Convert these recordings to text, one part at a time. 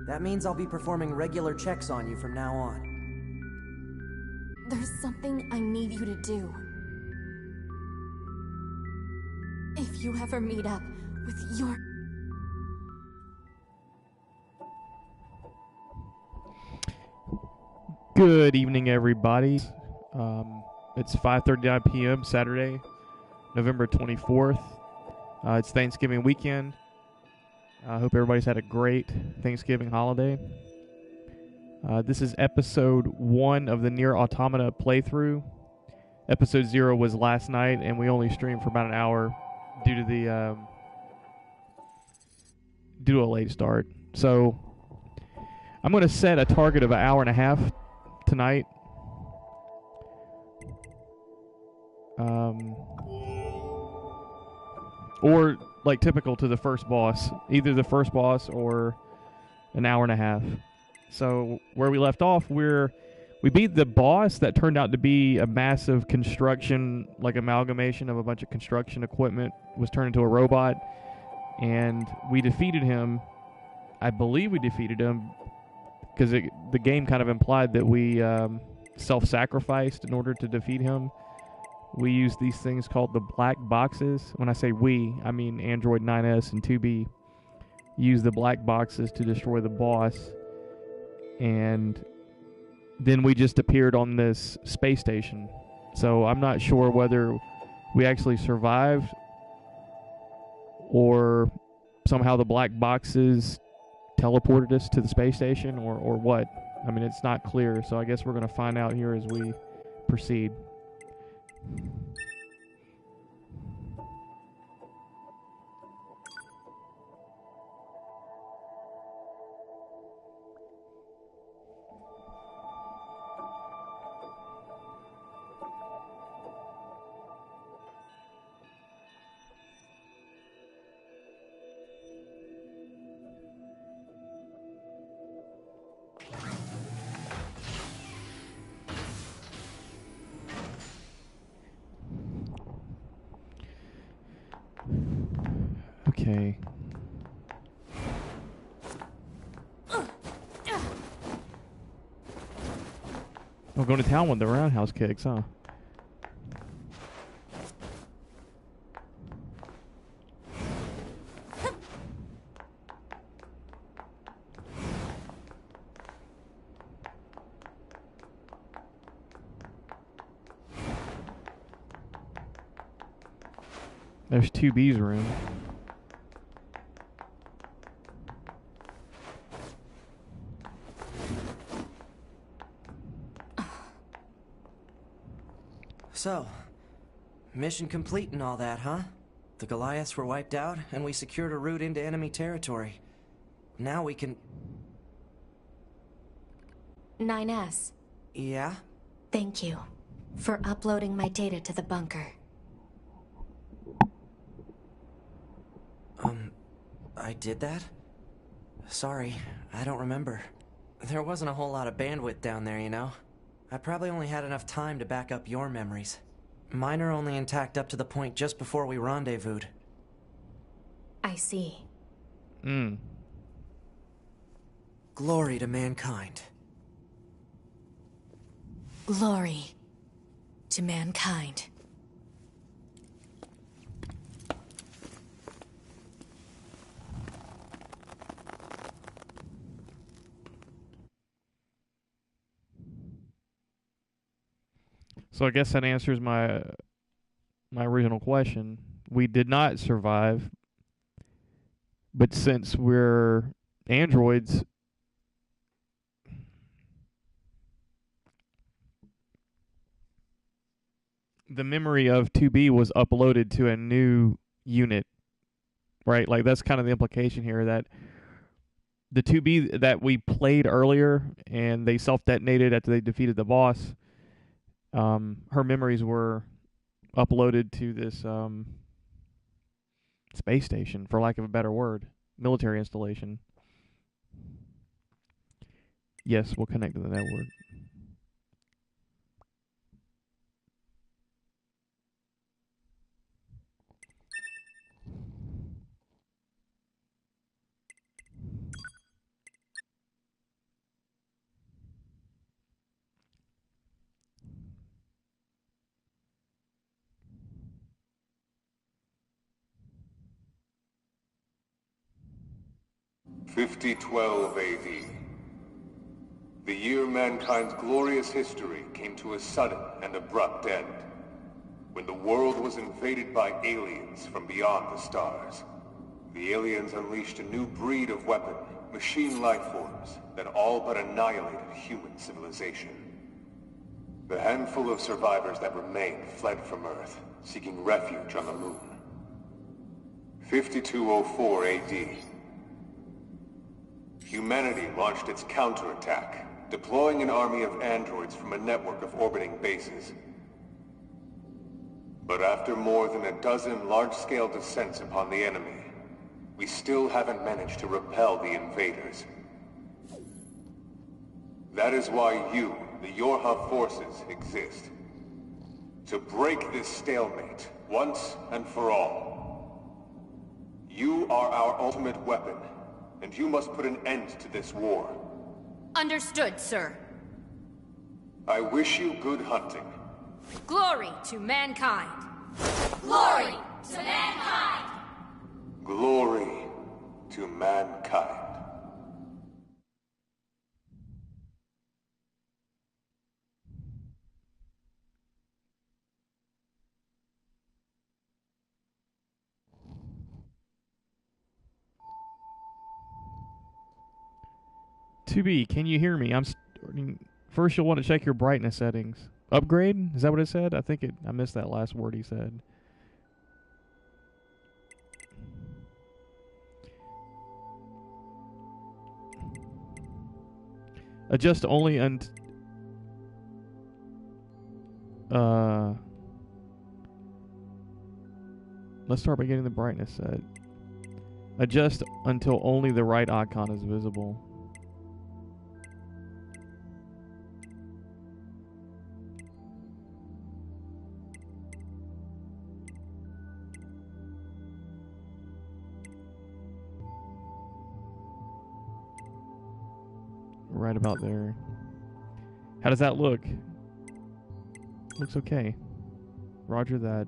That means I'll be performing regular checks on you from now on. There's something I need you to do. If you ever meet up with your... Good evening, everybody. It's 5:39 p.m. Saturday, November 24th. It's Thanksgiving weekend. I hope everybody's had a great Thanksgiving holiday. This is episode 1 of the Nier Automata playthrough. Episode 0 was last night, and we only streamed for about an hour due to a late start. So I'm going to set a target of an hour and a half tonight. Or like typical to the first boss, either the first boss or an hour and a half. So where we left off, we beat the boss that turned out to be a massive construction, like amalgamation of a bunch of construction equipment, was turned into a robot, and we defeated him. I believe we defeated him because the game kind of implied that we self-sacrificed in order to defeat him. We used these things called the black boxes. When I say we, I mean Android 9S and 2B used the black boxes to destroy the boss. And then we just appeared on this space station. So I'm not sure whether we actually survived or somehow the black boxes teleported us to the space station or what. I mean, it's not clear. So I guess we're going to find out here as we proceed. Okay. I'm going to town with the roundhouse kicks, huh? There's 2B's room. So, mission complete and all that, huh? The Goliaths were wiped out, and we secured a route into enemy territory. Now we can... 9S. Yeah? Thank you for uploading my data to the bunker. I did that? Sorry, I don't remember. There wasn't a whole lot of bandwidth down there, you know? I probably only had enough time to back up your memories. Mine are only intact up to the point just before we rendezvoused. I see. Glory to mankind. Glory to mankind. So I guess that answers my original question. We did not survive, but since we're androids, the memory of 2B was uploaded to a new unit, right? Like that's kind of the implication here, that the 2B that we played earlier and they self-detonated after they defeated the boss, her memories were uploaded to this space station, for lack of a better word, military installation. Yes, we'll connect to the network. 5012 AD. The year mankind's glorious history came to a sudden and abrupt end, when the world was invaded by aliens from beyond the stars. The aliens unleashed a new breed of weapon, machine life forms, that all but annihilated human civilization. The handful of survivors that remained fled from Earth, seeking refuge on the moon. 5204 AD. Humanity launched its counterattack, deploying an army of androids from a network of orbiting bases. But after more than a dozen large-scale descents upon the enemy, we still haven't managed to repel the invaders. That is why you, the Yorha forces, exist. To break this stalemate, once and for all. You are our ultimate weapon, and you must put an end to this war. Understood, sir. I wish you good hunting. Glory to mankind! Glory to mankind! Glory to mankind. To be, can you hear me? I'm starting. First, you'll want to check your brightness settings. Upgrade? Is that what it said? I missed that last word he said. Adjust only let's start by getting the brightness set. Adjust until only the right icon is visible. Right about there. How does that look? Looks okay. Roger that.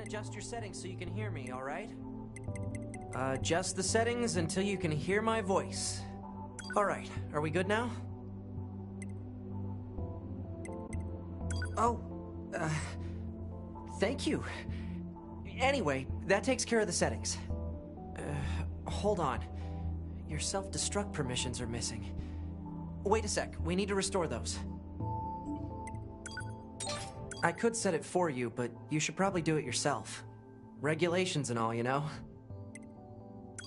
Adjust your settings so you can hear me, alright? Adjust the settings until you can hear my voice. Alright, are we good now? Oh, thank you. Anyway, that takes care of the settings. Hold on. Your self-destruct permissions are missing. Wait a sec, we need to restore those. I could set it for you, but you should probably do it yourself. Regulations and all, you know?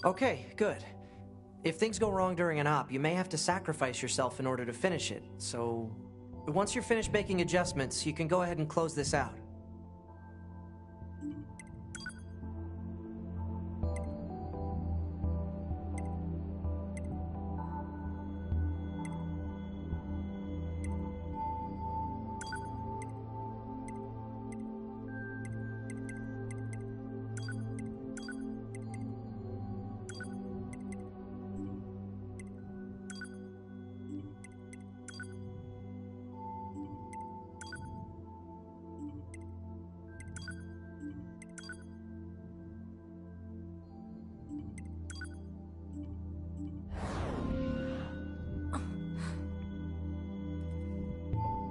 Okay, good. If things go wrong during an op, you may have to sacrifice yourself in order to finish it, so... Once you're finished making adjustments, you can go ahead and close this out.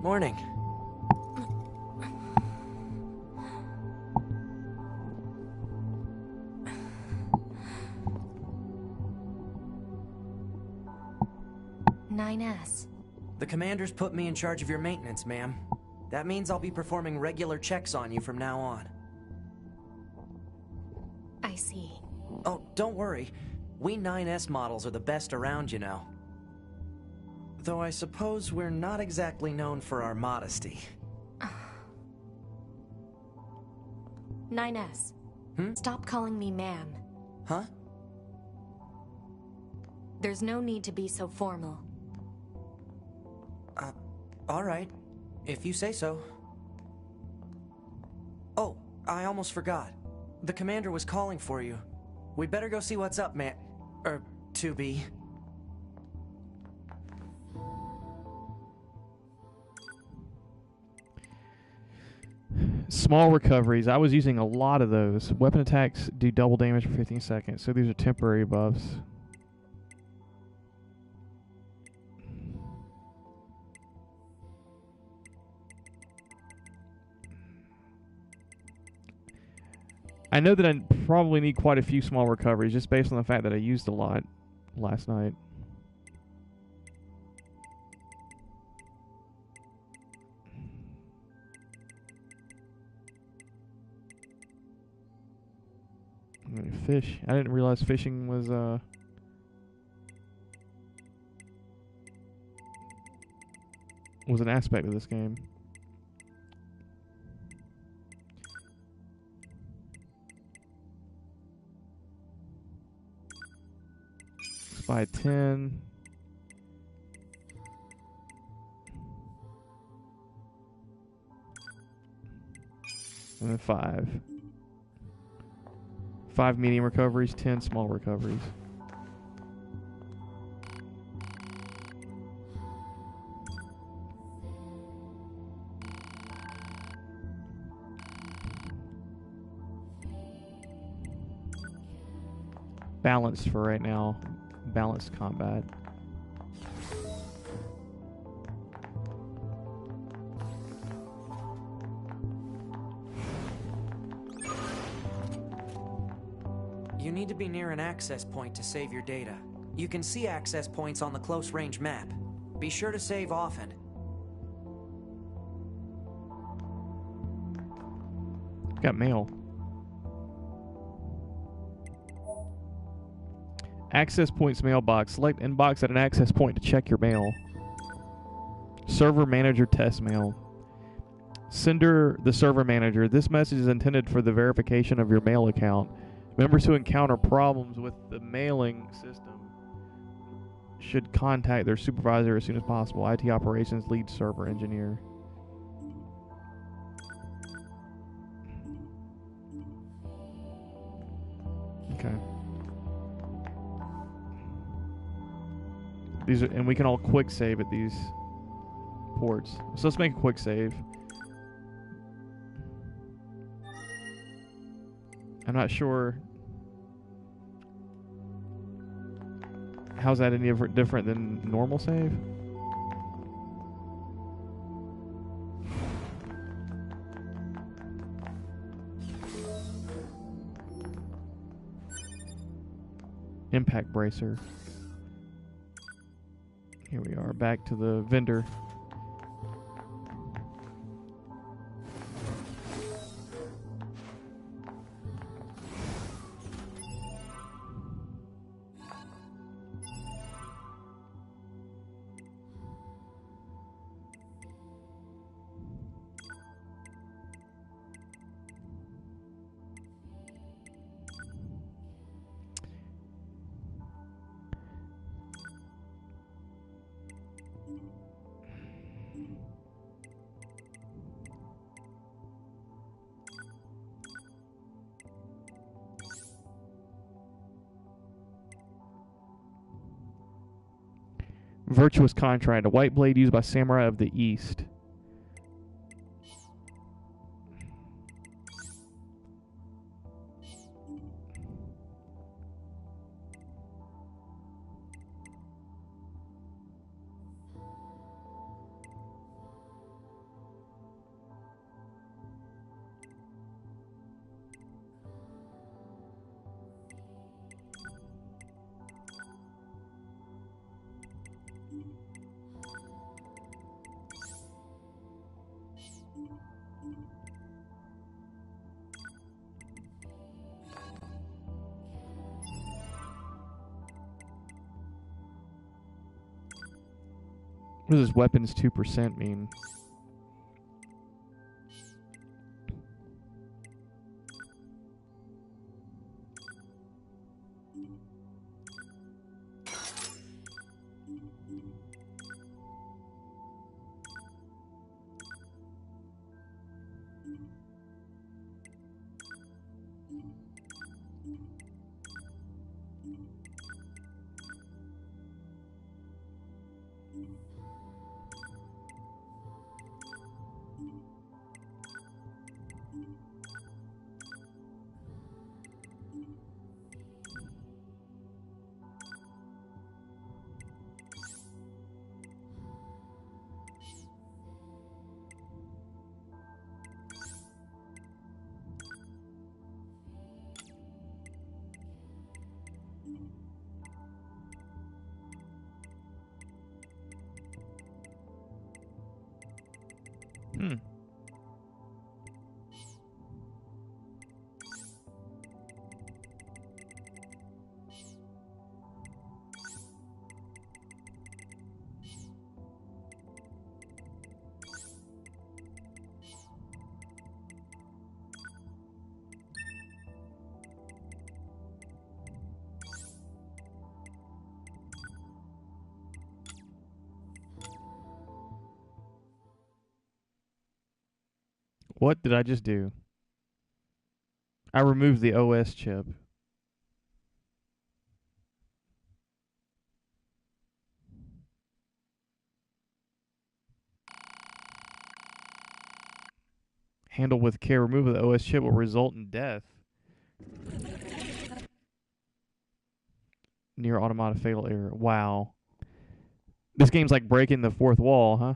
Morning. "9S. The commander's put me in charge of your maintenance, ma'am. That means I'll be performing regular checks on you from now on. I see. Oh, don't worry. We 9S models are the best around, you know. Though I suppose we're not exactly known for our modesty. 9S. Stop calling me ma'am. Huh? There's no need to be so formal. Alright. If you say so. Oh, I almost forgot. The commander was calling for you. We'd better go see what's up, man. 2B. Small recoveries. I was using a lot of those. Weapon attacks do double damage for 15 seconds, so these are temporary buffs. I know that I probably need quite a few small recoveries just based on the fact that I used a lot last night. Fish. I didn't realize fishing was an aspect of this game. Spy 10. And then 5. 5 medium recoveries, 10 small recoveries. Balanced for right now. Balanced combat. You need to be near an access point to save your data. You can see access points on the close range map. Be sure to save often. Got mail. Access points mailbox. Select inbox at an access point to check your mail. Server manager test mail. Sender the server manager. This message is intended for the verification of your mail account. Members who encounter problems with the mailing system should contact their supervisor as soon as possible. IT operations lead server engineer. Okay. These are, and we can all quick save at these ports. So let's make a quick save. I'm not sure. How's that any different than normal save? Impact bracer. Here we are, back to the vendor. Virtuous Contract, a white blade used by samurai of the East. What does this weapons 2% mean? What did I just do? I removed the OS chip. Handle with care. Removal of the OS chip will result in death. Near Automata fatal error. Wow. This game's like breaking the fourth wall, huh?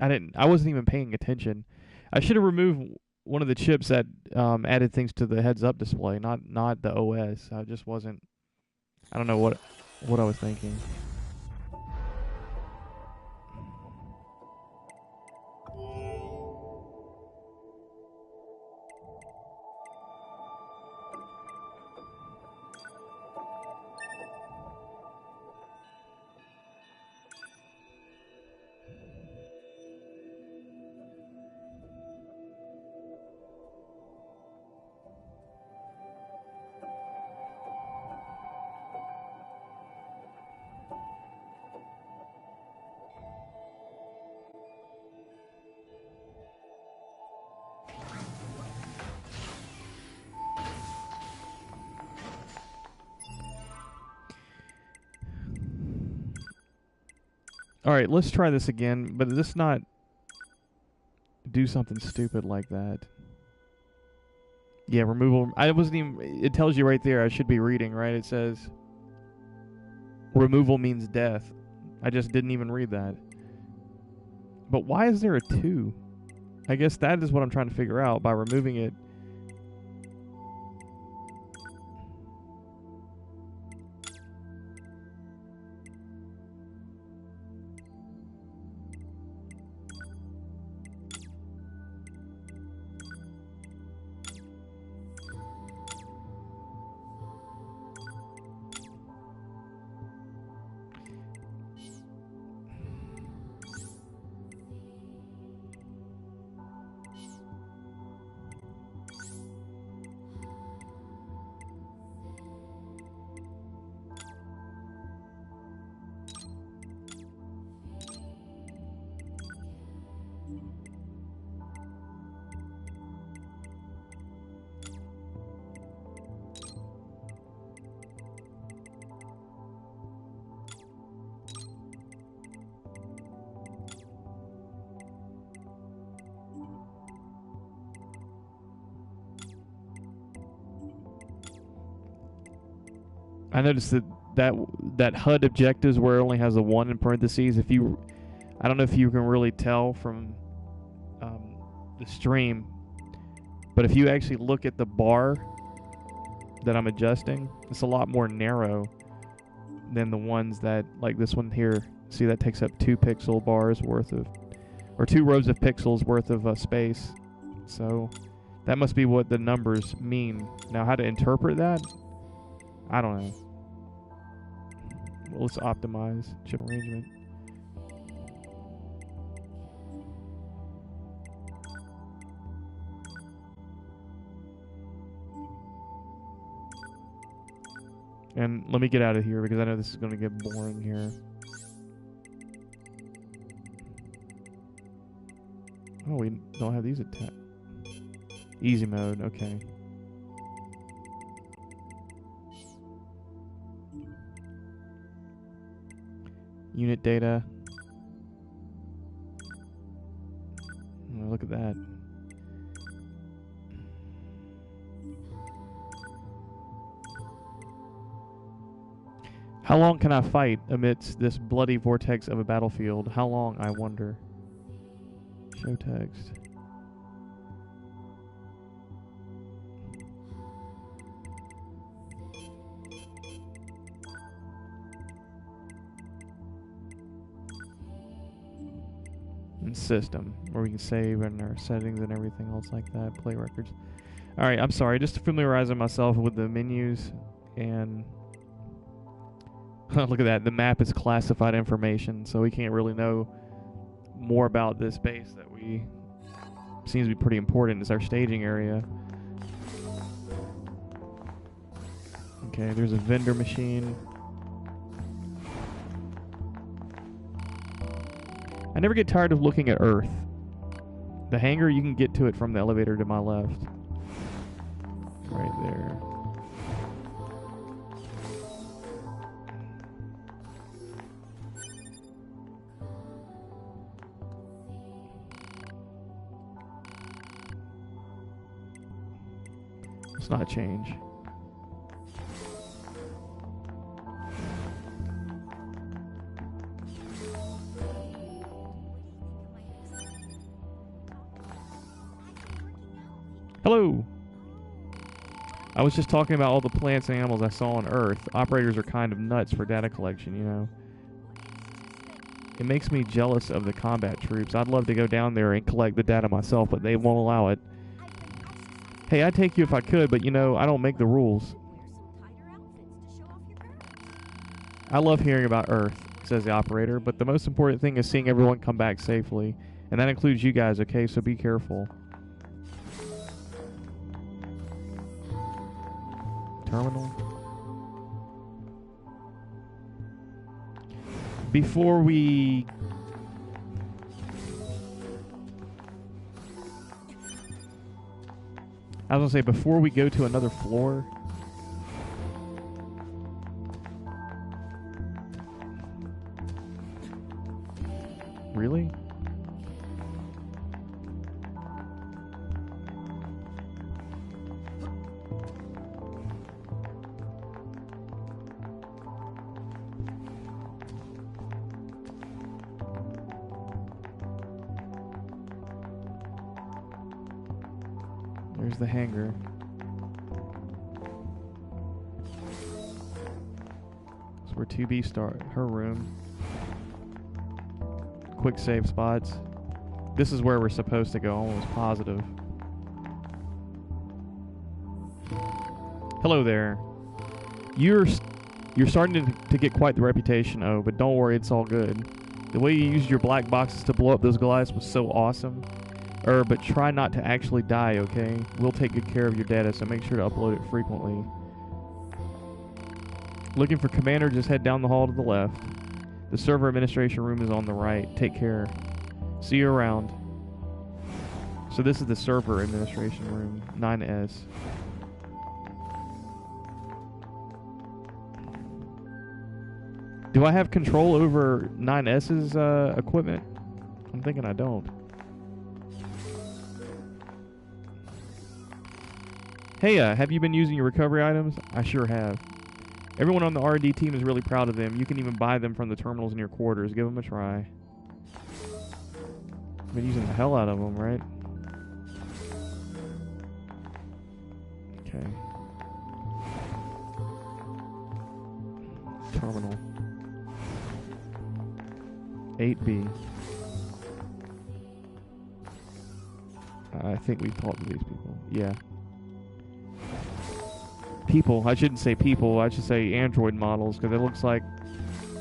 I wasn't even paying attention. I should have removed one of the chips that added things to the heads-up display, not the OS. I just wasn't. I don't know what I was thinking. All right, let's try this again, but let's not do something stupid like that. Yeah, removal. I wasn't even. It tells you right there. I should be reading, right? It says removal means death. I just didn't even read that. But why is there a 2? I guess that is what I'm trying to figure out by removing it. I noticed that HUD objectives where it only has a 1 in parentheses. I don't know if you can really tell from the stream, but if you actually look at the bar that I'm adjusting, it's a lot more narrow than the ones that, like this one here. See, that takes up 2 pixel bars worth of, or 2 rows of pixels worth of space. So that must be what the numbers mean. Now, how to interpret that? I don't know. Well, let's optimize chip arrangement. And let me get out of here because I know this is going to get boring here. Oh, we don't have these attack. Easy mode, okay. Unit data. Oh, look at that. How long can I fight amidst this bloody vortex of a battlefield? How long, I wonder. Show text. And system, where we can save and our settings and everything else like that. Play records. Alright, I'm sorry. Just familiarizing myself with the menus and... Look at that. The map is classified information, so we can't really know more about this base that we... Seems to be pretty important. It's our staging area. Okay, there's a vendor machine. I never get tired of looking at Earth. The hangar, you can get to it from the elevator to my left. Right there. It's not a change. Hello! I was just talking about all the plants and animals I saw on Earth. Operators are kind of nuts for data collection, you know. It makes me jealous of the combat troops. I'd love to go down there and collect the data myself, but they won't allow it. Hey, I'd take you if I could, but you know, I don't make the rules. I love hearing about Earth, says the operator, but the most important thing is seeing everyone come back safely. And that includes you guys, okay? So be careful. Terminal. Before we... I was going to say, before we go to another floor... Really? There's the hangar. That's where 2B start. Her room. Quick save spots. This is where we're supposed to go, almost positive. Hello there. You're starting to get quite the reputation, oh, but don't worry, it's all good. The way you used your black boxes to blow up those Goliaths was so awesome. But try not to actually die, okay? We'll take good care of your data, so make sure to upload it frequently. Looking for Commander, just head down the hall to the left. The server administration room is on the right. Take care. See you around. So this is the server administration room, 9S. Do I have control over 9S's equipment? I'm thinking I don't. Hey, have you been using your recovery items? I sure have. Everyone on the R&D team is really proud of them. You can even buy them from the terminals in your quarters. Give them a try. I've been using the hell out of them, right? Okay. Terminal. 8B. I think we've talked to these people. Yeah. People. I shouldn't say people. I should say android models, because it looks like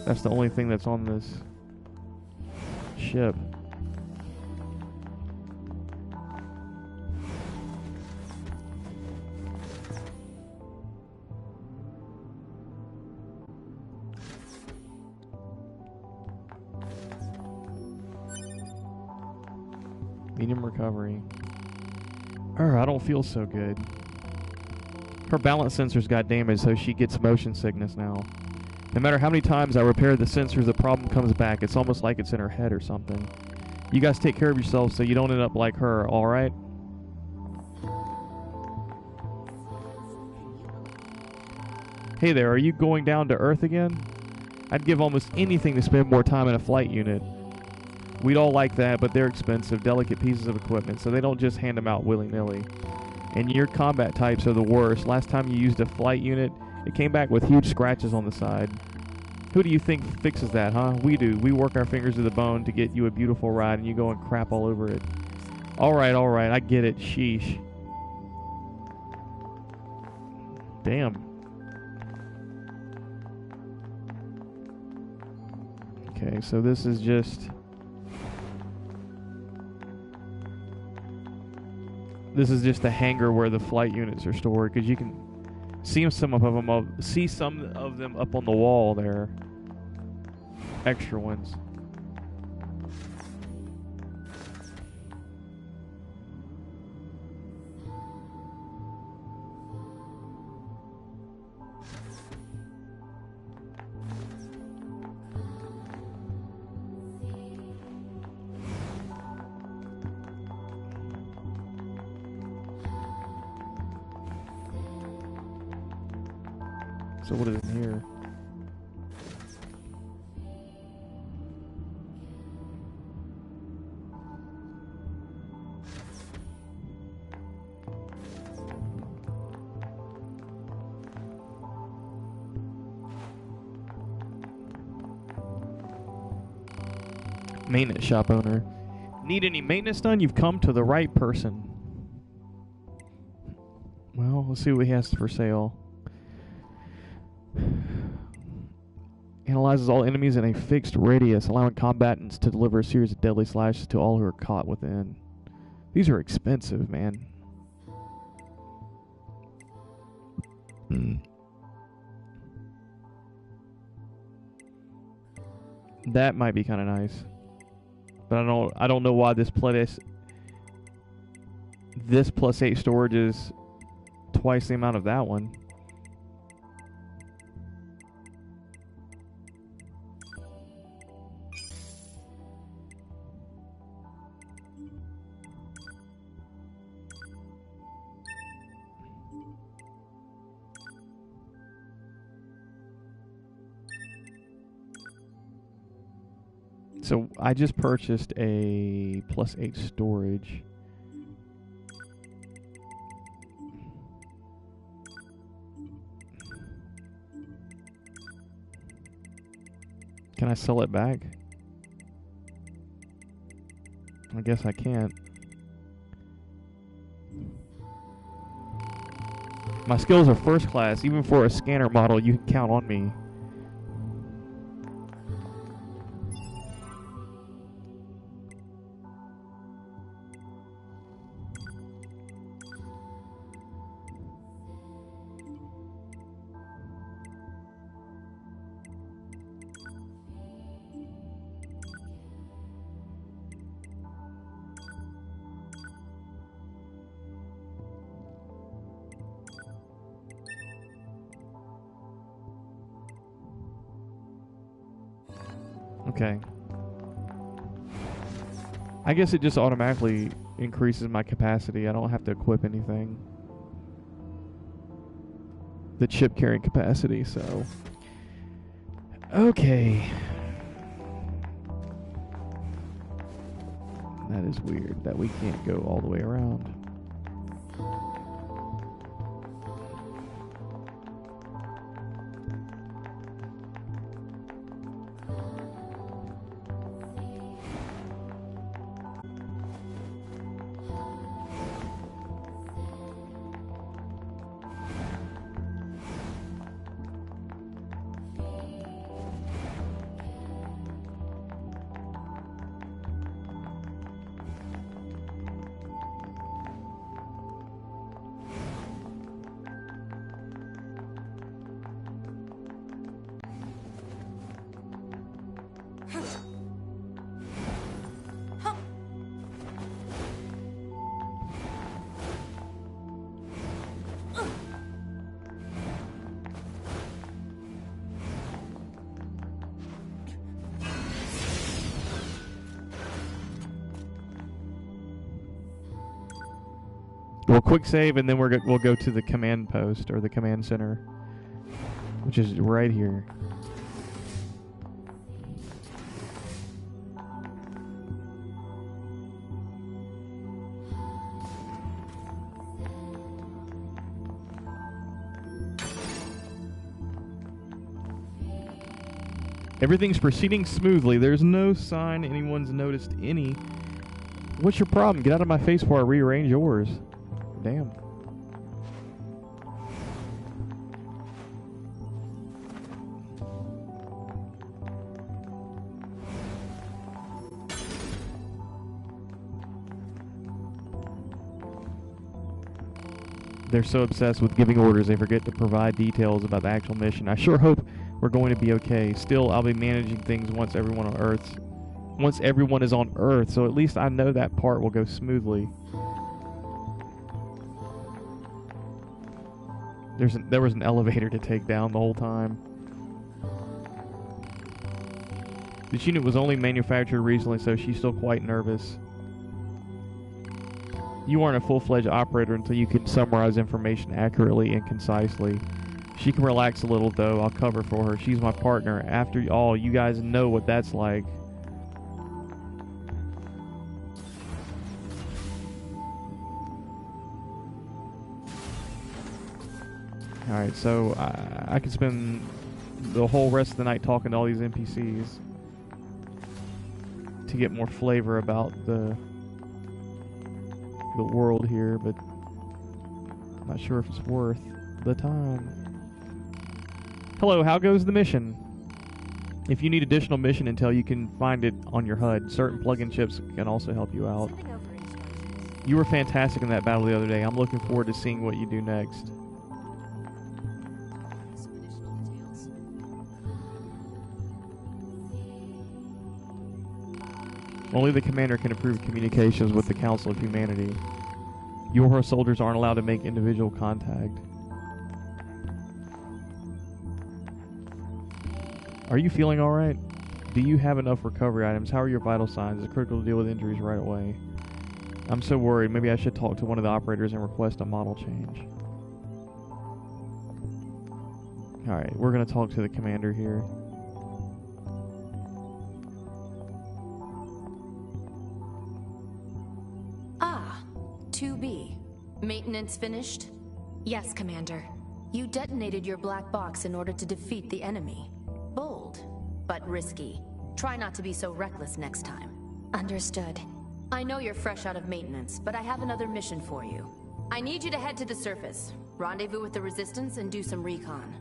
that's the only thing that's on this ship. Medium recovery. I don't feel so good. Her balance sensors got damaged, so she gets motion sickness now. No matter how many times I repair the sensors, the problem comes back. It's almost like it's in her head or something. You guys take care of yourselves so you don't end up like her, alright? Hey there, are you going down to Earth again? I'd give almost anything to spend more time in a flight unit. We'd all like that, but they're expensive, delicate pieces of equipment, so they don't just hand them out willy-nilly. And your combat types are the worst. Last time you used a flight unit, it came back with huge scratches on the side. Who do you think fixes that, huh? We do. We work our fingers to the bone to get you a beautiful ride, and you go and crap all over it. Alright, I get it. Sheesh. Damn. Okay, so this is just... This is just a hangar where the flight units are stored, because you can see some of them up on the wall there. Extra ones. So what is in here? Maintenance shop owner. Need any maintenance done? You've come to the right person. Well, let's see what he has for sale. Analyzes all enemies in a fixed radius, allowing combatants to deliver a series of deadly slashes to all who are caught within. These are expensive, man. That might be kind of nice. But I don't know why this plus 8 storage is twice the amount of that one. So I just purchased a plus 8 storage. Can I sell it back? I guess I can't. My skills are first class. Even for a scanner model, you can count on me. Okay. I guess it just automatically increases my capacity. I don't have to equip anything. The chip carrying capacity, so. Okay. That is weird that we can't go all the way around. We'll quick save, and then we'll go to the command post, or the command center, which is right here. Everything's proceeding smoothly. There's no sign anyone's noticed any. What's your problem? Get out of my face before I rearrange yours. Damn. They're so obsessed with giving orders they forget to provide details about the actual mission. I sure hope we're going to be okay. Still, I'll be managing things once everyone is on Earth, so at least I know that part will go smoothly. There was an elevator to take down the whole time. This unit was only manufactured recently, so she's still quite nervous. You aren't a full-fledged operator until you can summarize information accurately and concisely. She can relax a little, though. I'll cover for her. She's my partner. After all, you guys know what that's like. Alright, so I could spend the whole rest of the night talking to all these NPCs to get more flavor about the world here, but I'm not sure if it's worth the time. Hello, how goes the mission? If you need additional mission intel, you can find it on your HUD. Certain plugin chips can also help you out. You were fantastic in that battle the other day. I'm looking forward to seeing what you do next. Only the commander can improve communications with the Council of Humanity. Your soldiers aren't allowed to make individual contact. Are you feeling alright? Do you have enough recovery items? How are your vital signs? It's critical to deal with injuries right away. I'm so worried. Maybe I should talk to one of the operators and request a model change. Alright, we're going to talk to the commander here. Ah, 2B. Maintenance finished? Yes, Commander. You detonated your black box in order to defeat the enemy. Bold, but risky. Try not to be so reckless next time. Understood. I know you're fresh out of maintenance, but I have another mission for you. I need you to head to the surface, rendezvous with the Resistance, and do some recon.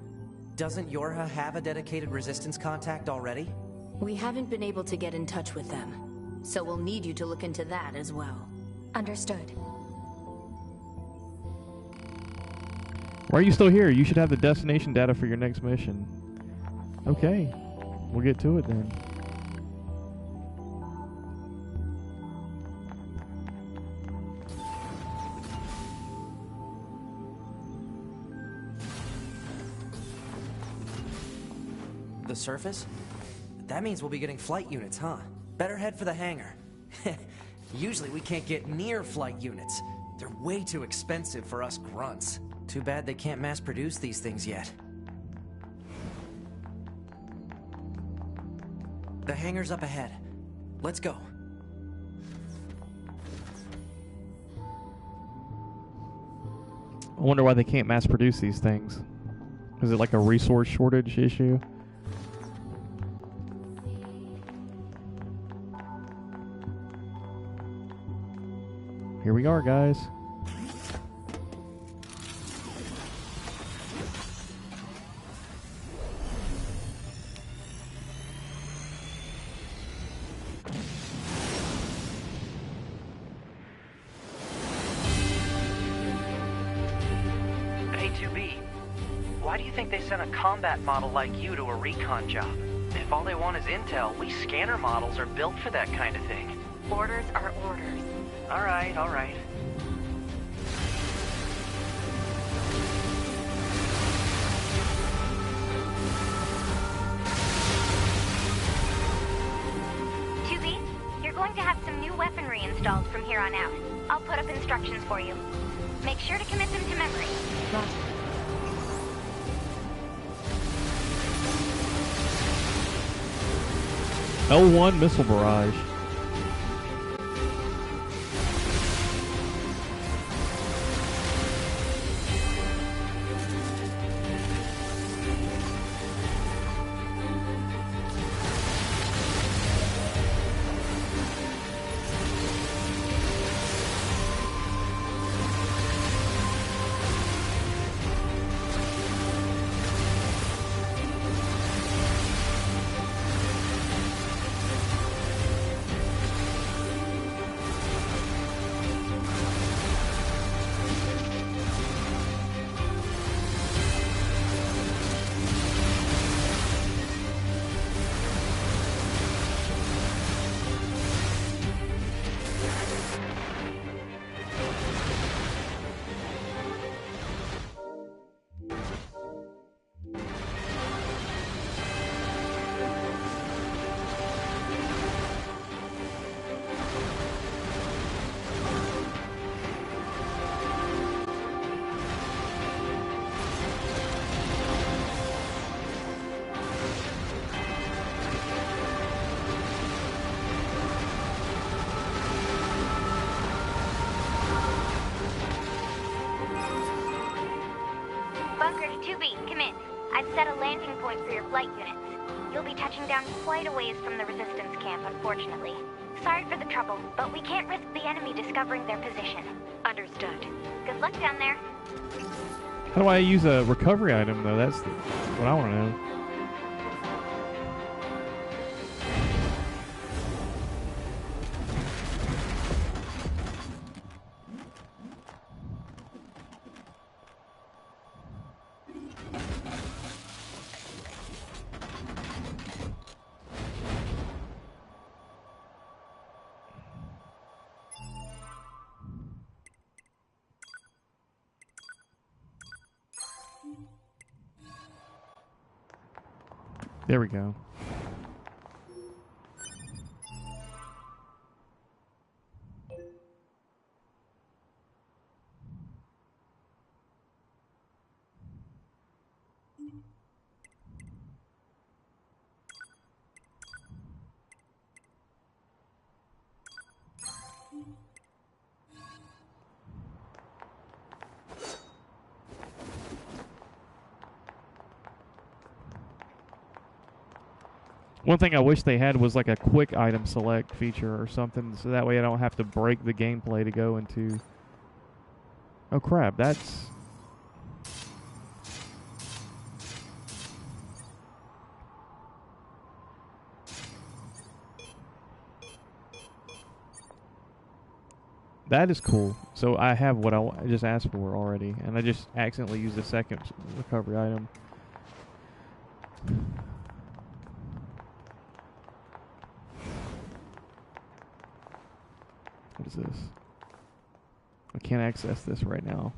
Doesn't Yorha have a dedicated Resistance contact already? We haven't been able to get in touch with them, so we'll need you to look into that as well. Understood. Why are you still here? You should have the destination data for your next mission. Okay, we'll get to it then. The surface? That means we'll be getting flight units, huh? Better head for the hangar. Usually we can't get near flight units. They're way too expensive for us grunts. Too bad they can't mass produce these things yet. The hangar's up ahead. Let's go. I wonder why they can't mass produce these things. Is it like a resource shortage issue? Here we are, guys. Why do you think they sent a combat model like you to a recon job? If all they want is intel, we scanner models are built for that kind of thing. Orders are orders. All right, all right. You're going to have some new weaponry installed from here on out. I'll put up instructions for you. Make sure to commit them to memory. Roger. L1 missile barrage. Walker to 2B, come in. I've set a landing point for your flight units. You'll be touching down quite a ways from the Resistance camp, unfortunately. Sorry for the trouble, but we can't risk the enemy discovering their position. Understood. Good luck down there. How do I use a recovery item, though? That's what I want to know. There we go. One thing I wish they had was like a quick item select feature or something, so that way I don't have to break the gameplay to go into... Oh crap, that's... That is cool. So I have what I just asked for already, and I just accidentally used the second recovery item. What is this? I can't access this right now.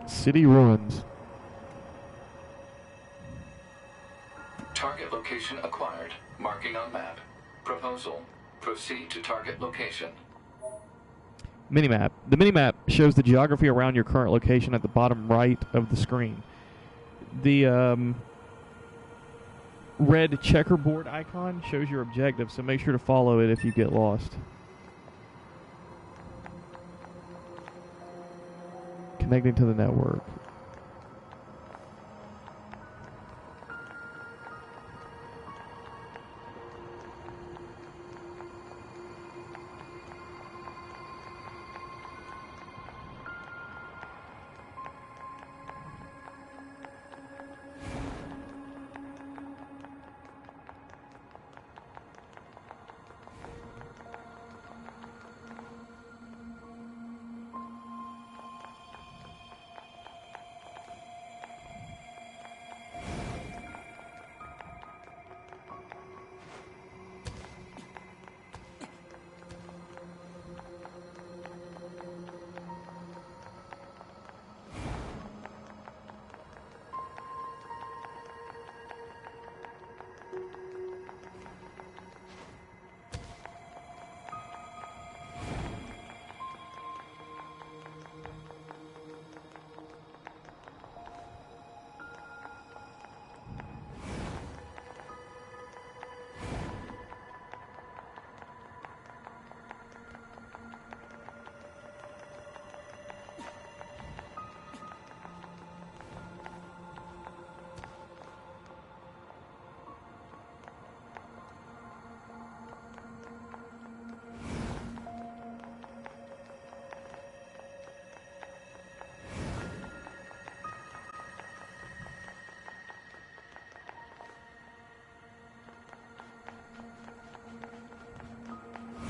City ruins. Target location acquired. Marking on map. Proposal. Proceed to target location. Minimap. The minimap shows the geography around your current location at the bottom right of the screen. The red checkerboard icon shows your objective, so make sure to follow it if you get lost. Connecting to the network.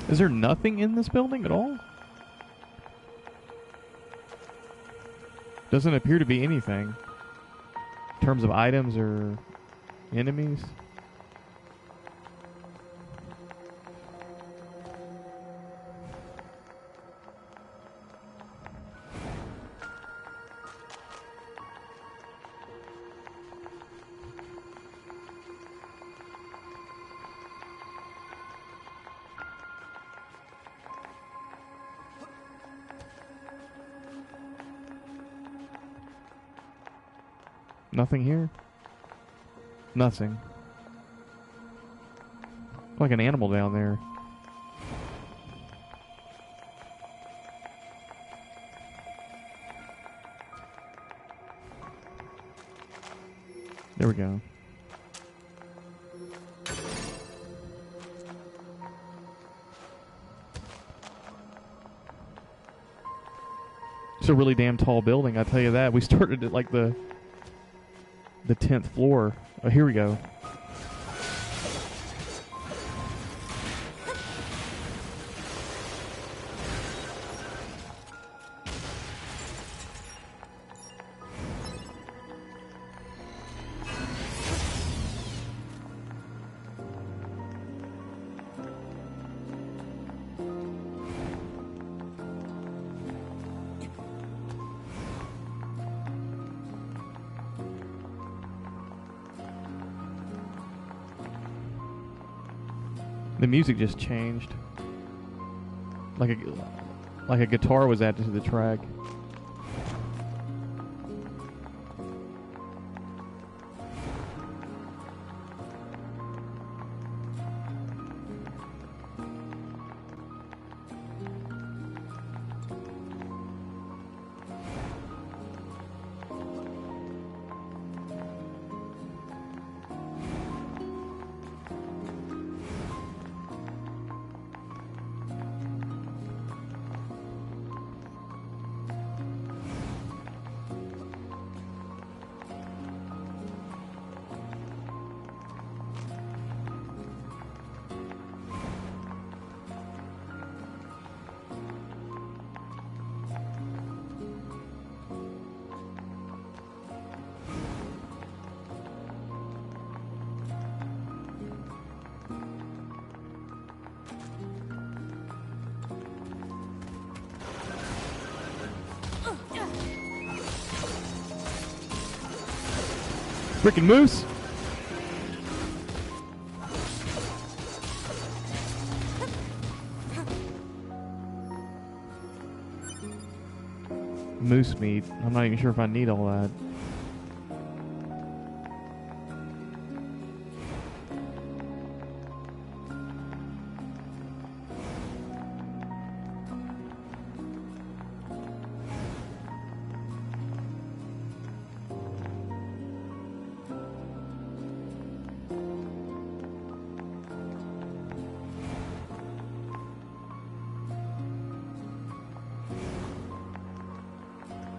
Is there nothing in this building at all? Doesn't appear to be anything in terms of items or enemies. Nothing here? Nothing. Like an animal down there. There we go. It's a really damn tall building, I tell you that. We started at like the 10th floor. Oh, here we go. The music just changed. Like a guitar was added to the track. Freaking moose! Moose meat. I'm not even sure if I need all that.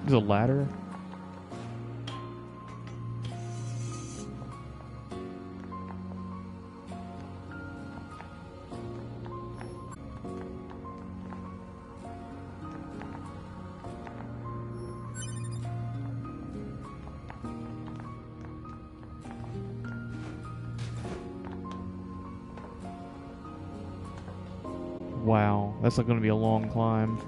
There's a ladder. Wow, that's not going to be a long climb.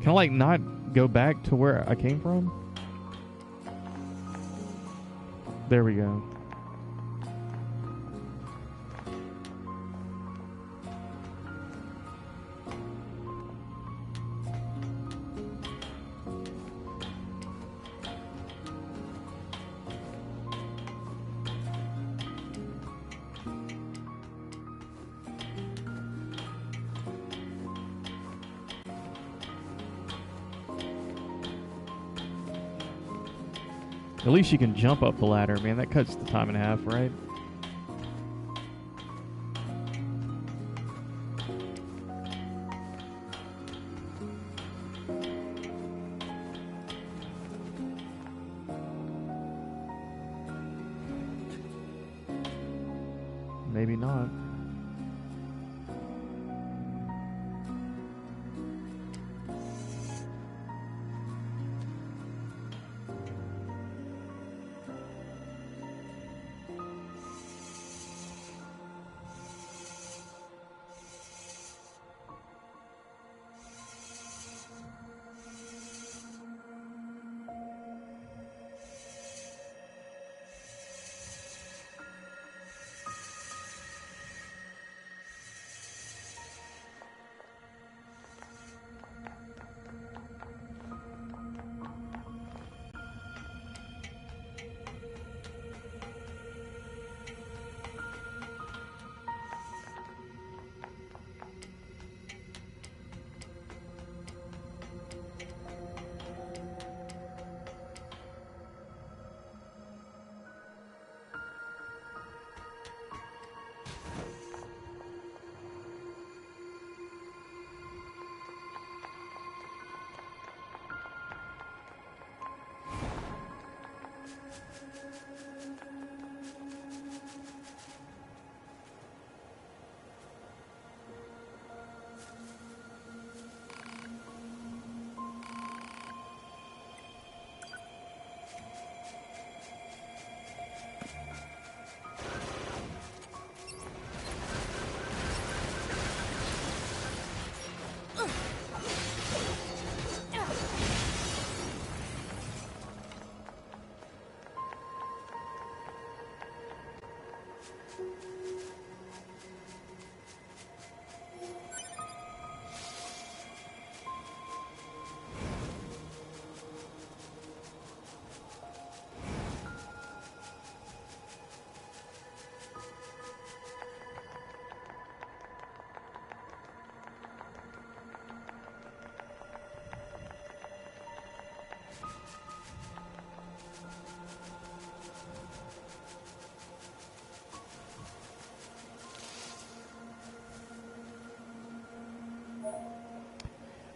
Can I, like, not go back to where I came from? There we go. At least you can jump up the ladder, man. That cuts the time in half, right? Maybe not.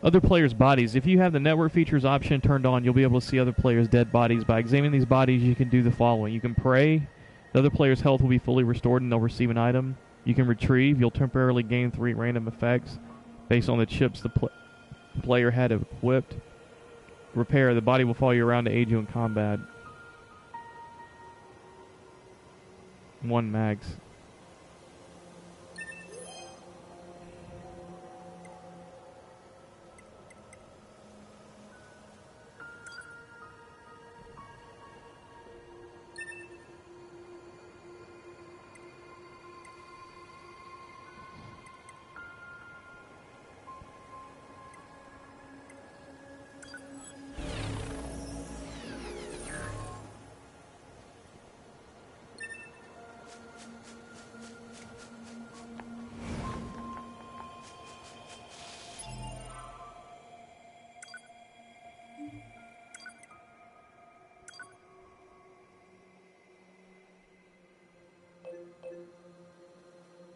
other players' bodies. If you have the network features option turned on, you'll be able to see other players' dead bodies. By examining these bodies, you can do the following. You can pray. The other player's health will be fully restored and they'll receive an item. You can retrieve. You'll temporarily gain 3 random effects based on the chips the player had equipped. Repair. The body will follow you around to aid you in combat. 1 max.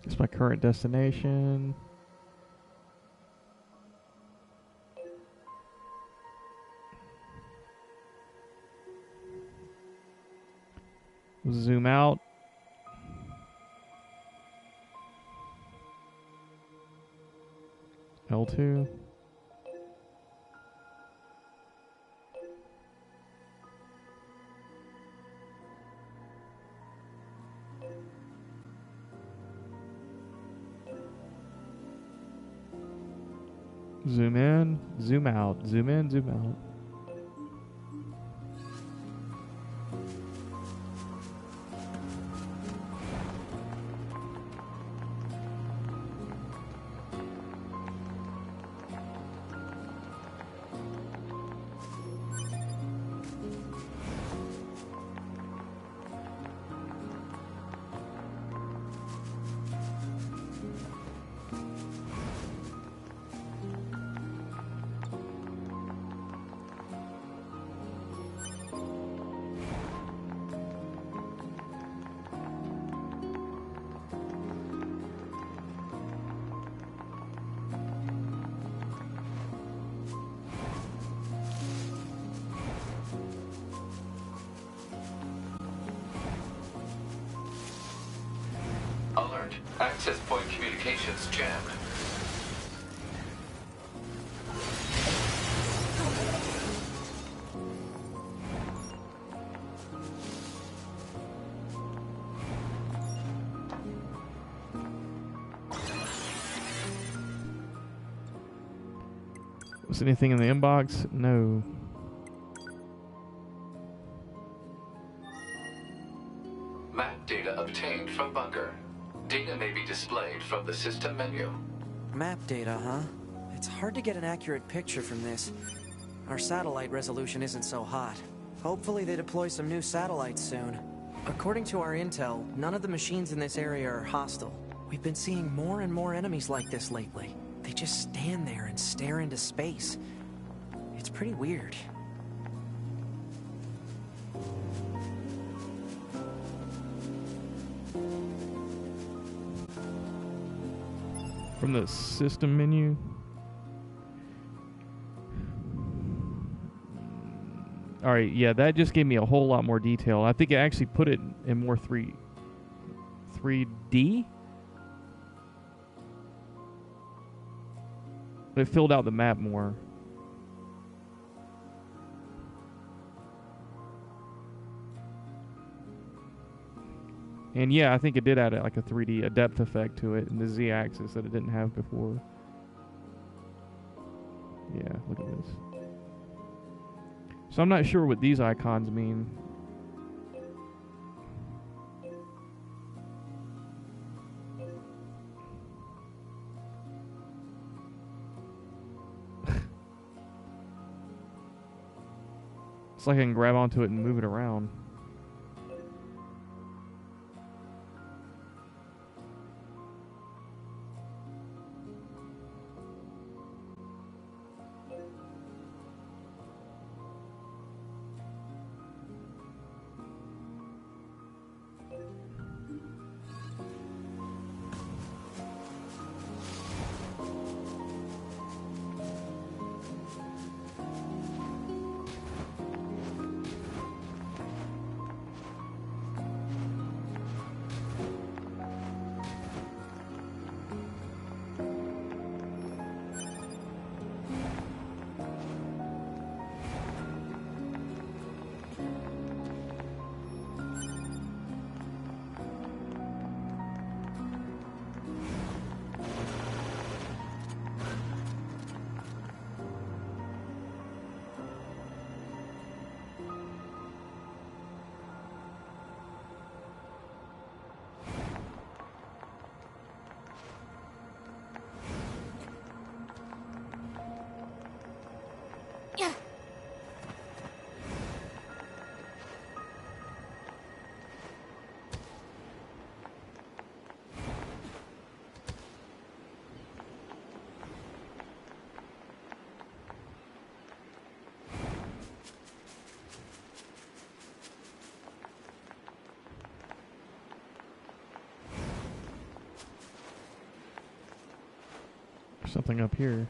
It's my current destination. Zoom out. L2. Zoom in, zoom out, zoom in, zoom out. Alert. Access point communications jammed. Was anything in the inbox? No. Map data obtained from bunker. Data may be displayed from the system menu. Map data, huh? It's hard to get an accurate picture from this. Our satellite resolution isn't so hot. Hopefully they deploy some new satellites soon. According to our intel, none of the machines in this area are hostile. We've been seeing more and more enemies like this lately. They just stand there and stare into space. It's pretty weird. From the system menu. Alright, yeah, that just gave me a whole lot more detail. I think it actually put it in more 3D? It filled out the map more. And yeah, I think it did add like a 3D, a depth effect to it in the Z-axis that it didn't have before. Yeah, look at this. So I'm not sure what these icons mean. It's like I can grab onto it and move it around. Something up here.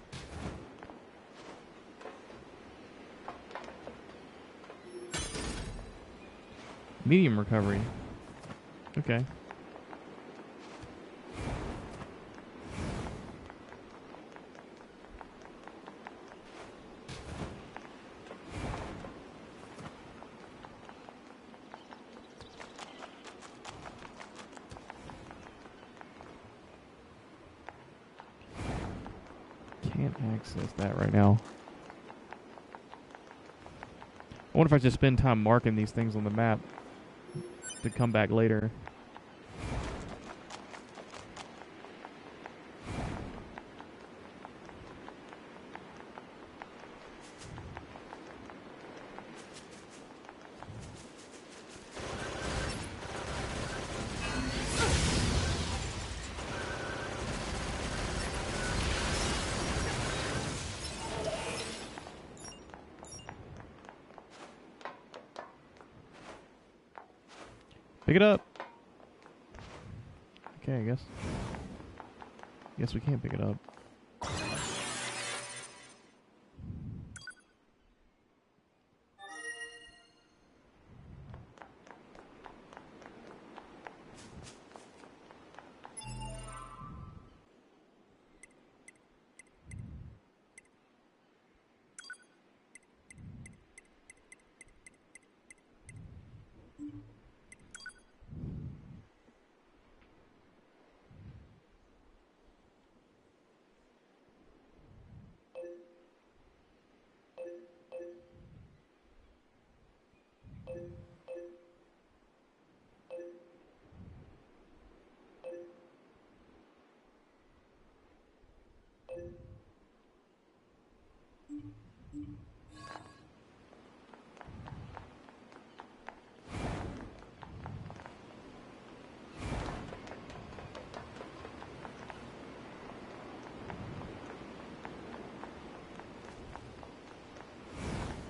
Medium recovery. Okay. Can't access that right now. I wonder if I just spend time marking these things on the map to come back later. Pick it up. Okay, I guess. Guess we can't pick it up.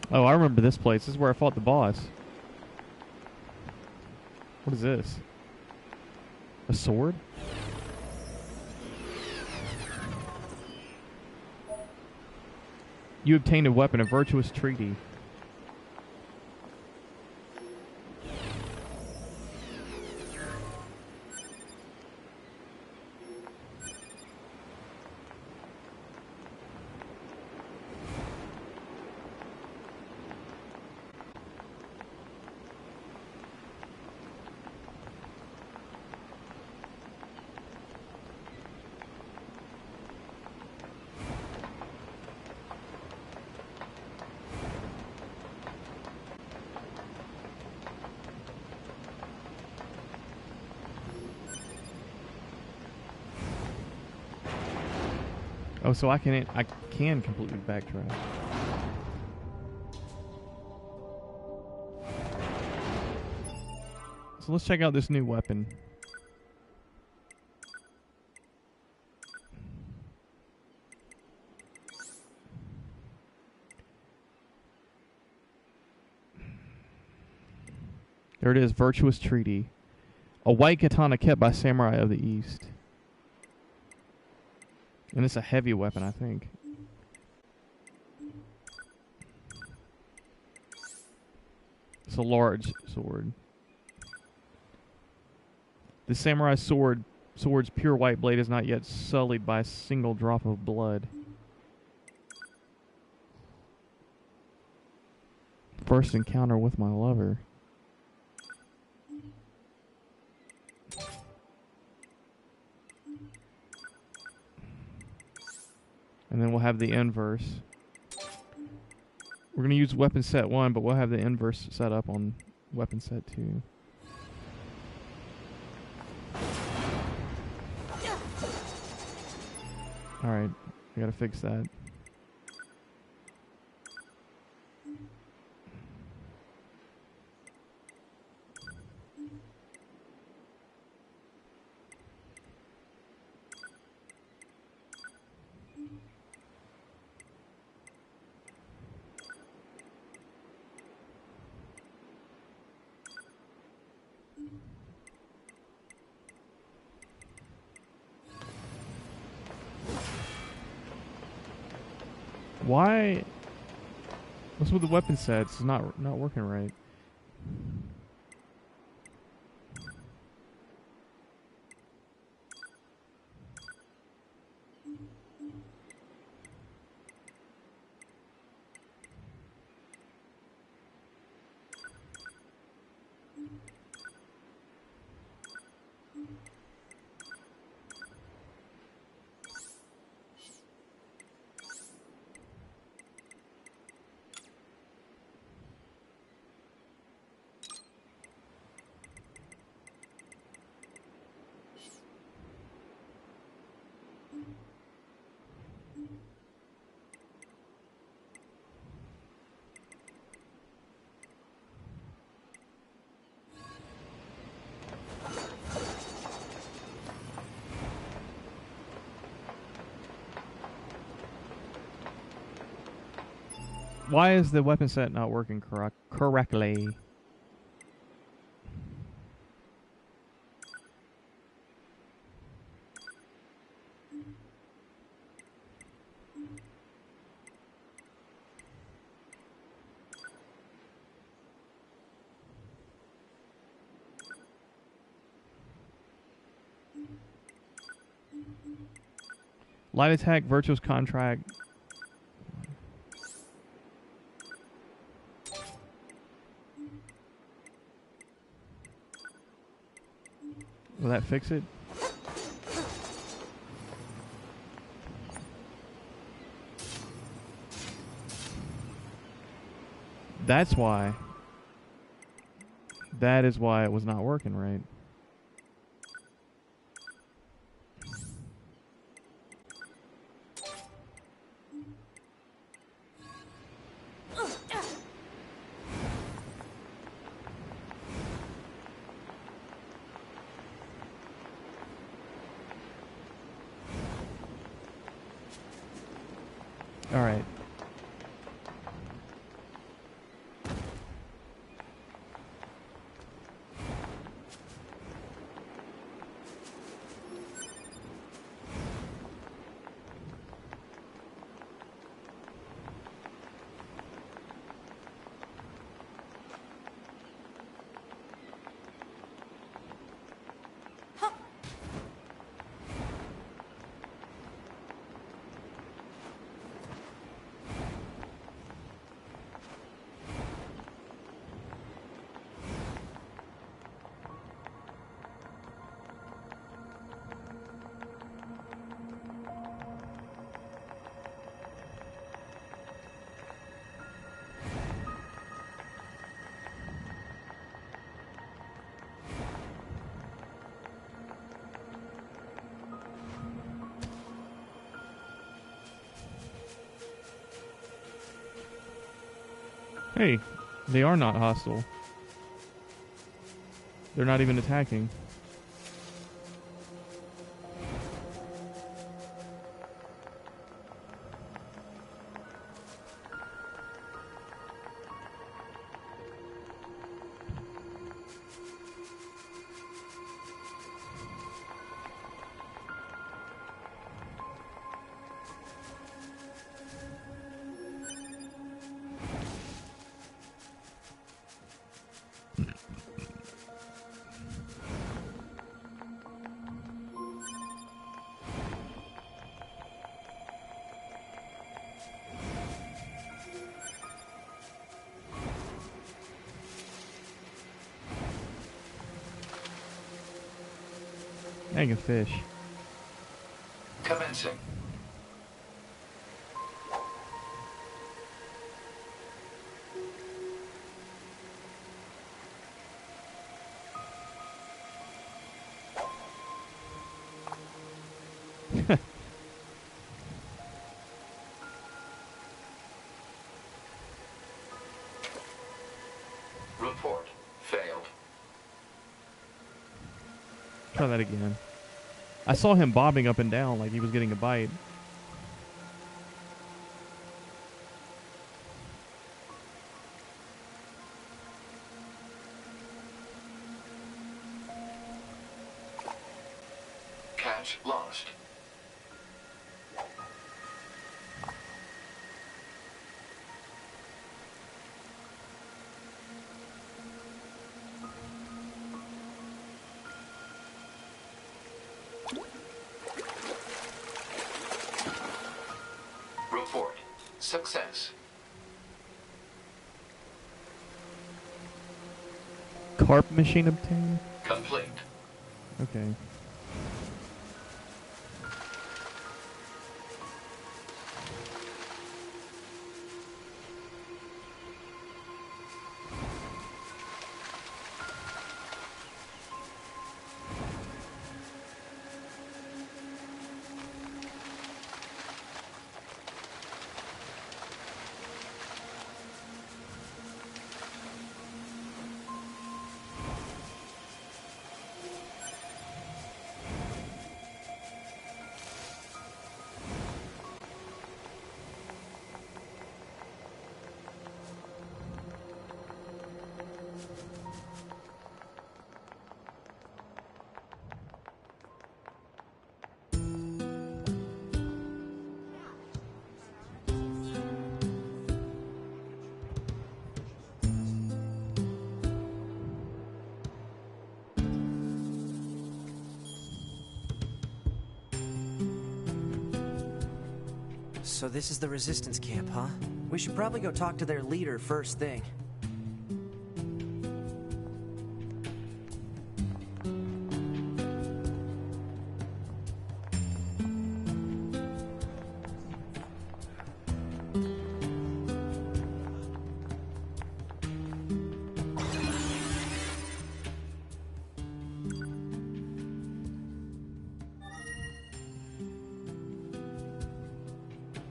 Oh, I remember this place. This is where I fought the boss. What is this? A sword? You obtained a weapon, a virtuous treaty. Oh, so I can completely backtrack. So let's check out this new weapon. There it is, Virtuous Treaty. A white katana kept by samurai of the East. And it's a heavy weapon, I think. It's a large sword. The samurai sword's pure white blade is not yet sullied by a single drop of blood. First encounter with my lover. And then we'll have the inverse. We're going to use weapon set 1, but we'll have the inverse set up on weapon set 2. Alright, we gotta fix that. Why? What's with the weapon sets? It's not working right. Why is the weapon set not working correctly? Light attack, virtuous contract. Will that fix it? That's why. That is why it was not working right. All right. Hey, they are not hostile. They're not even attacking. Dang a fish. Commencing. Report failed. Try that again. I saw him bobbing up and down like he was getting a bite. Catch lost. success. Carp machine obtained? Complete. Okay. So this is the resistance camp, huh? We should probably go talk to their leader first thing.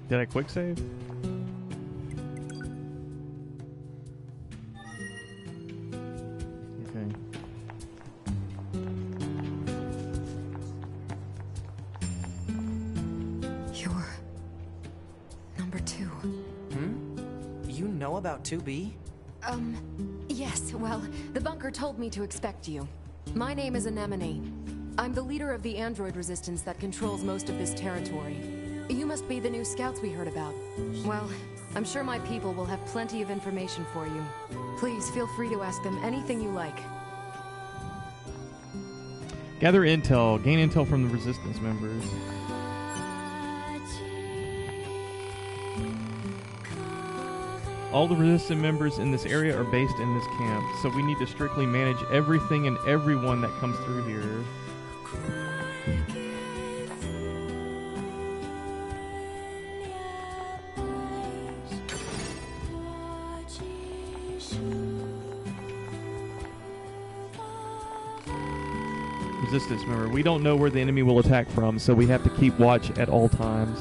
Did I quick save? Okay. You're number 2. You know about 2B? Yes, well, the bunker told me to expect you. My name is Anemone. I'm the leader of the android resistance that controls most of this territory. You must be the new scouts we heard about. Well, I'm sure my people will have plenty of information for you. Please feel free to ask them anything you like. Gather intel. Gain intel from the resistance members. All the resistance members in this area are based in this camp, so we need to strictly manage everything and everyone that comes through here. Resistance member. We don't know where the enemy will attack from, so we have to keep watch at all times.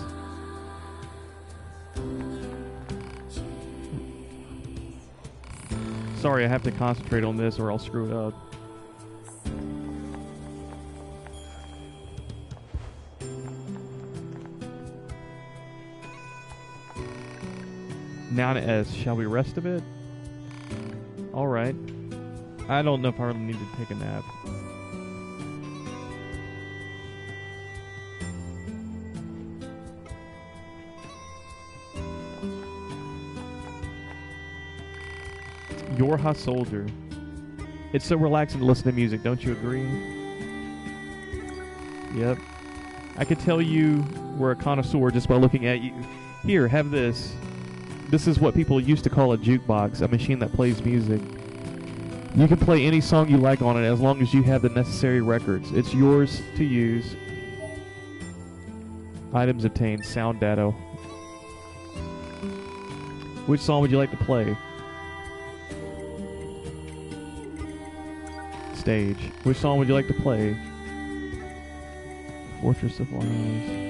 Sorry, I have to concentrate on this or I'll screw it up. Now to S. Shall we rest a bit? Alright. I don't know if I really need to take a nap. You're a soldier. It's so relaxing to listen to music, don't you agree? Yep. I could tell you were a connoisseur just by looking at you. Here, have this. This is what people used to call a jukebox, a machine that plays music. You can play any song you like on it as long as you have the necessary records. It's yours to use. Items obtained. Sound data. Which song would you like to play? Stage. Which song would you like to play? Fortress of Lies.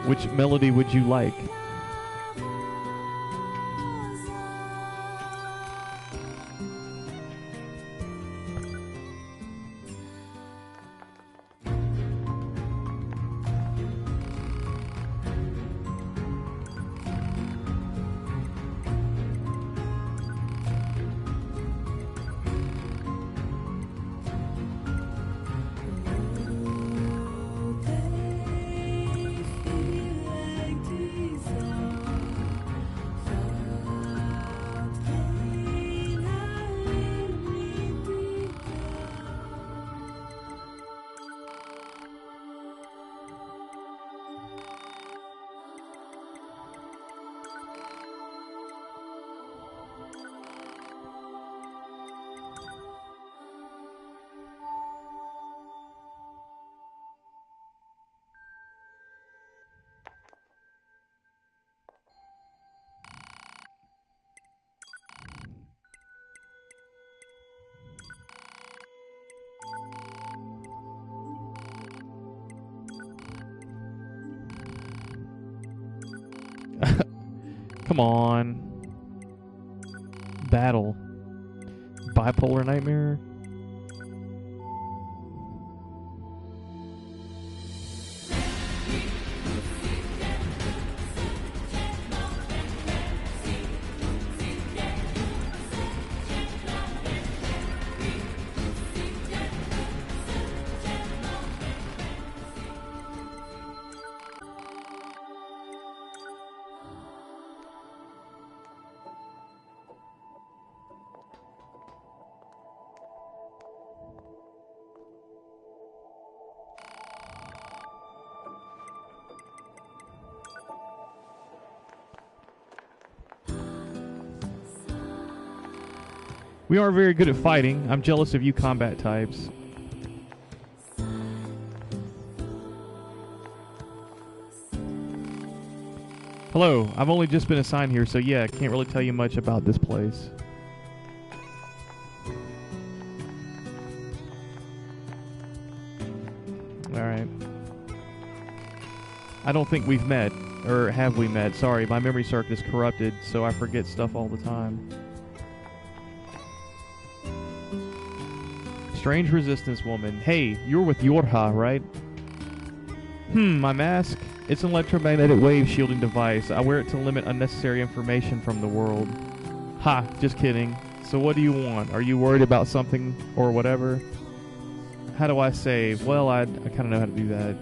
Which melody would you like? Come on. Battle. Bipolar nightmare. We are very good at fighting. I'm jealous of you combat types. Hello, I've only just been assigned here, so yeah, can't really tell you much about this place. Alright. I don't think we've met. Or have we met? Sorry, my memory circuit is corrupted, so I forget stuff all the time. Strange resistance woman. Hey, you're with Yorha, right? My mask? It's an electromagnetic wave shielding device. I wear it to limit unnecessary information from the world. Ha, just kidding. So what do you want? Are you worried about something or whatever? How do I save? Well, I kind of know how to do that.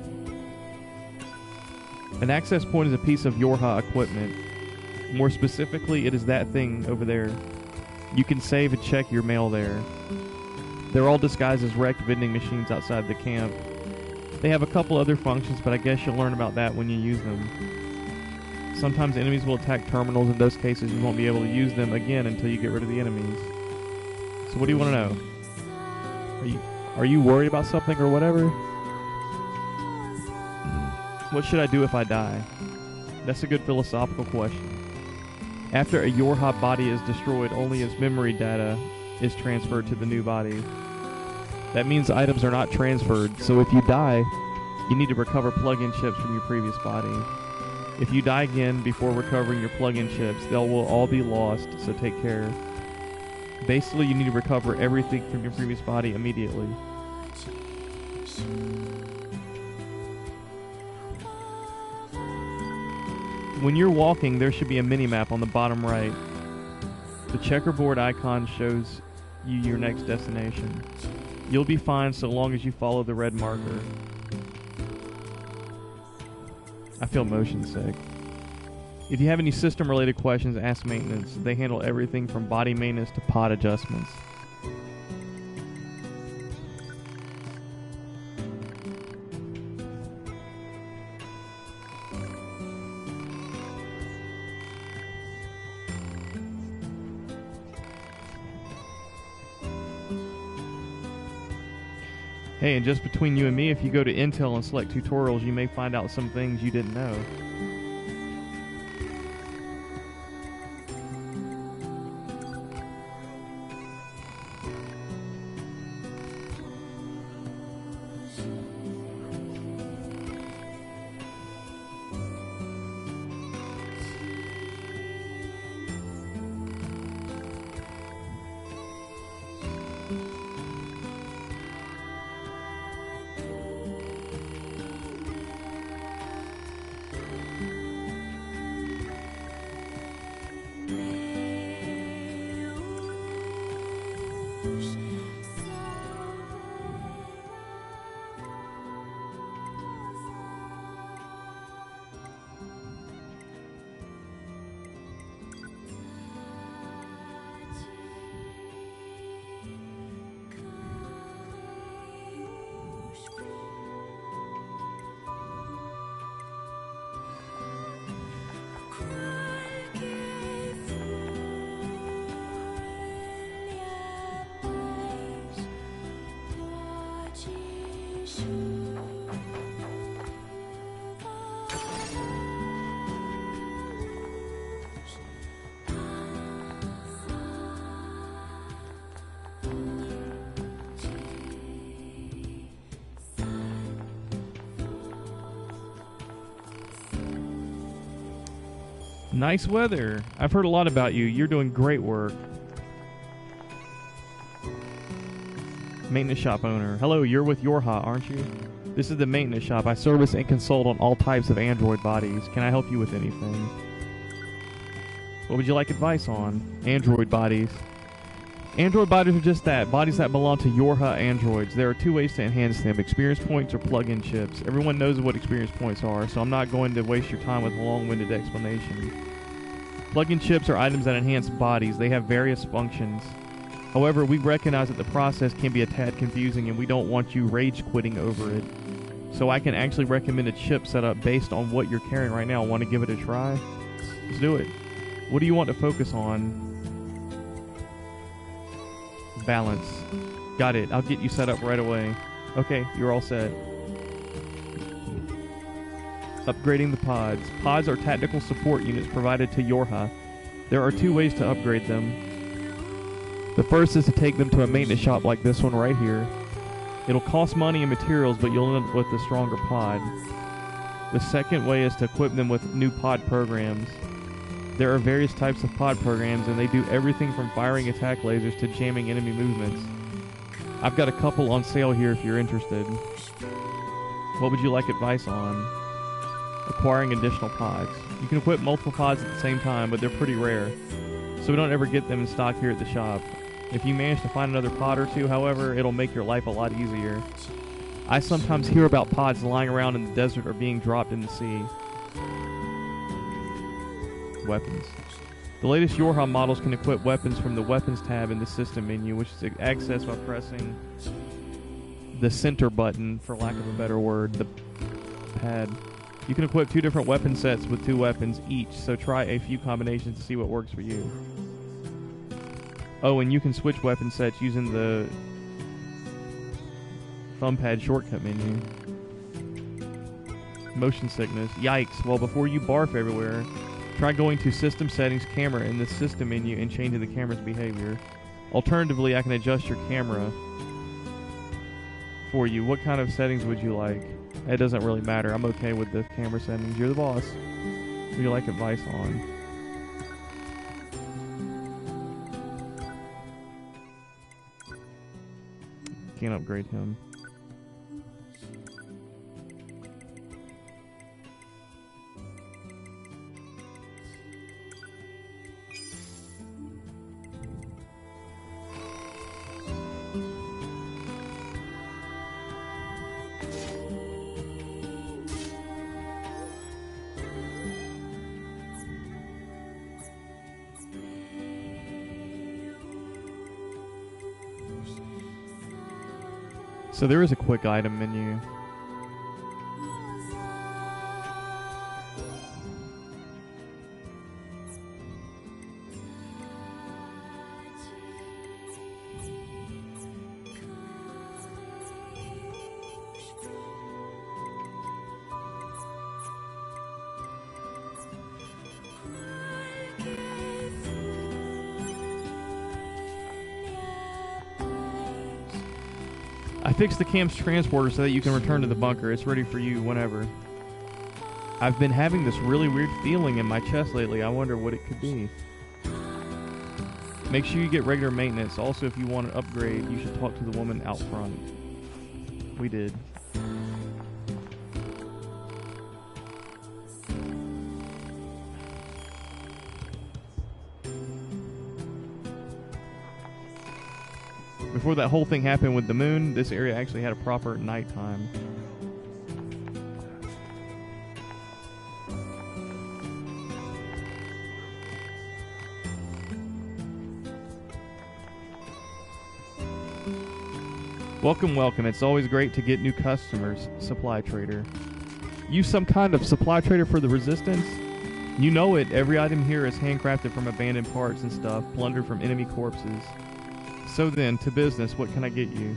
An access point is a piece of Yorha equipment. More specifically, it is that thing over there. You can save and check your mail there. They're all disguised as wrecked vending machines outside the camp. They have a couple other functions, but I guess you'll learn about that when you use them. Sometimes enemies will attack terminals. In those cases, you won't be able to use them again until you get rid of the enemies. So what do you want to know? Are you worried about something or whatever? What should I do if I die? That's a good philosophical question. After a Yorha body is destroyed, only its memory data is transferred to the new body. That means items are not transferred, so if you die, you need to recover plug-in chips from your previous body. If you die again before recovering your plug-in chips, they will all be lost, so take care. Basically, you need to recover everything from your previous body immediately. When you're walking, there should be a mini-map on the bottom right. The checkerboard icon shows you your next destination. You'll be fine so long as you follow the red marker. I feel motion sick. If you have any system-related questions, ask maintenance. They handle everything from body maintenance to pod adjustments. Hey, and just between you and me, if you go to Intel and select tutorials, you may find out some things you didn't know. Nice weather. I've heard a lot about you. You're doing great work. Maintenance shop owner. Hello, you're with Yorha, aren't you? This is the maintenance shop. I service and consult on all types of android bodies. Can I help you with anything? What would you like advice on? Android bodies. Android bodies are just that, bodies that belong to Yorha androids. There are two ways to enhance them, experience points or plug-in chips. Everyone knows what experience points are, so I'm not going to waste your time with a long-winded explanation. Plug-in chips are items that enhance bodies. They have various functions. However, we recognize that the process can be a tad confusing and we don't want you rage quitting over it. So I can actually recommend a chip setup based on what you're carrying right now. Want to give it a try? Let's do it. What do you want to focus on? Balance. Got it. I'll get you set up right away. Okay, you're all set. Upgrading the pods. Pods are tactical support units provided to Yorha. There are two ways to upgrade them. The first is to take them to a maintenance shop like this one right here. It'll cost money and materials, but you'll end up with a stronger pod. The second way is to equip them with new pod programs. There are various types of pod programs, and they do everything from firing attack lasers to jamming enemy movements. I've got a couple on sale here if you're interested. What would you like advice on? Acquiring additional pods. You can equip multiple pods at the same time, but they're pretty rare, so we don't ever get them in stock here at the shop. If you manage to find another pod or two, however, it'll make your life a lot easier. I sometimes hear about pods lying around in the desert or being dropped in the sea. Weapons. The latest Yorha models can equip weapons from the Weapons tab in the System menu, which is accessed by pressing the center button, for lack of a better word, the pad. You can equip 2 different weapon sets with 2 weapons each, so try a few combinations to see what works for you. Oh, and you can switch weapon sets using the thumb pad shortcut menu. Motion sickness. Yikes. Well, before you barf everywhere, try going to System Settings, Camera in the System menu and changing the camera's behavior. Alternatively, I can adjust your camera for you. What kind of settings would you like? It doesn't really matter. I'm okay with the camera settings. You're the boss. What do you like advice on? Can't upgrade him. So there is a quick item menu. I fixed the camp's transporter so that you can return to the bunker. It's ready for you whenever. I've been having this really weird feeling in my chest lately. I wonder what it could be. Make sure you get regular maintenance. Also, if you want an upgrade, you should talk to the woman out front. We did. Before that whole thing happened with the moon, this area actually had a proper nighttime. Welcome, welcome. It's always great to get new customers. Supply trader. Use some kind of supply trader for the resistance? You know it. Every item here is handcrafted from abandoned parts and stuff, plundered from enemy corpses. So then, to business, what can I get you?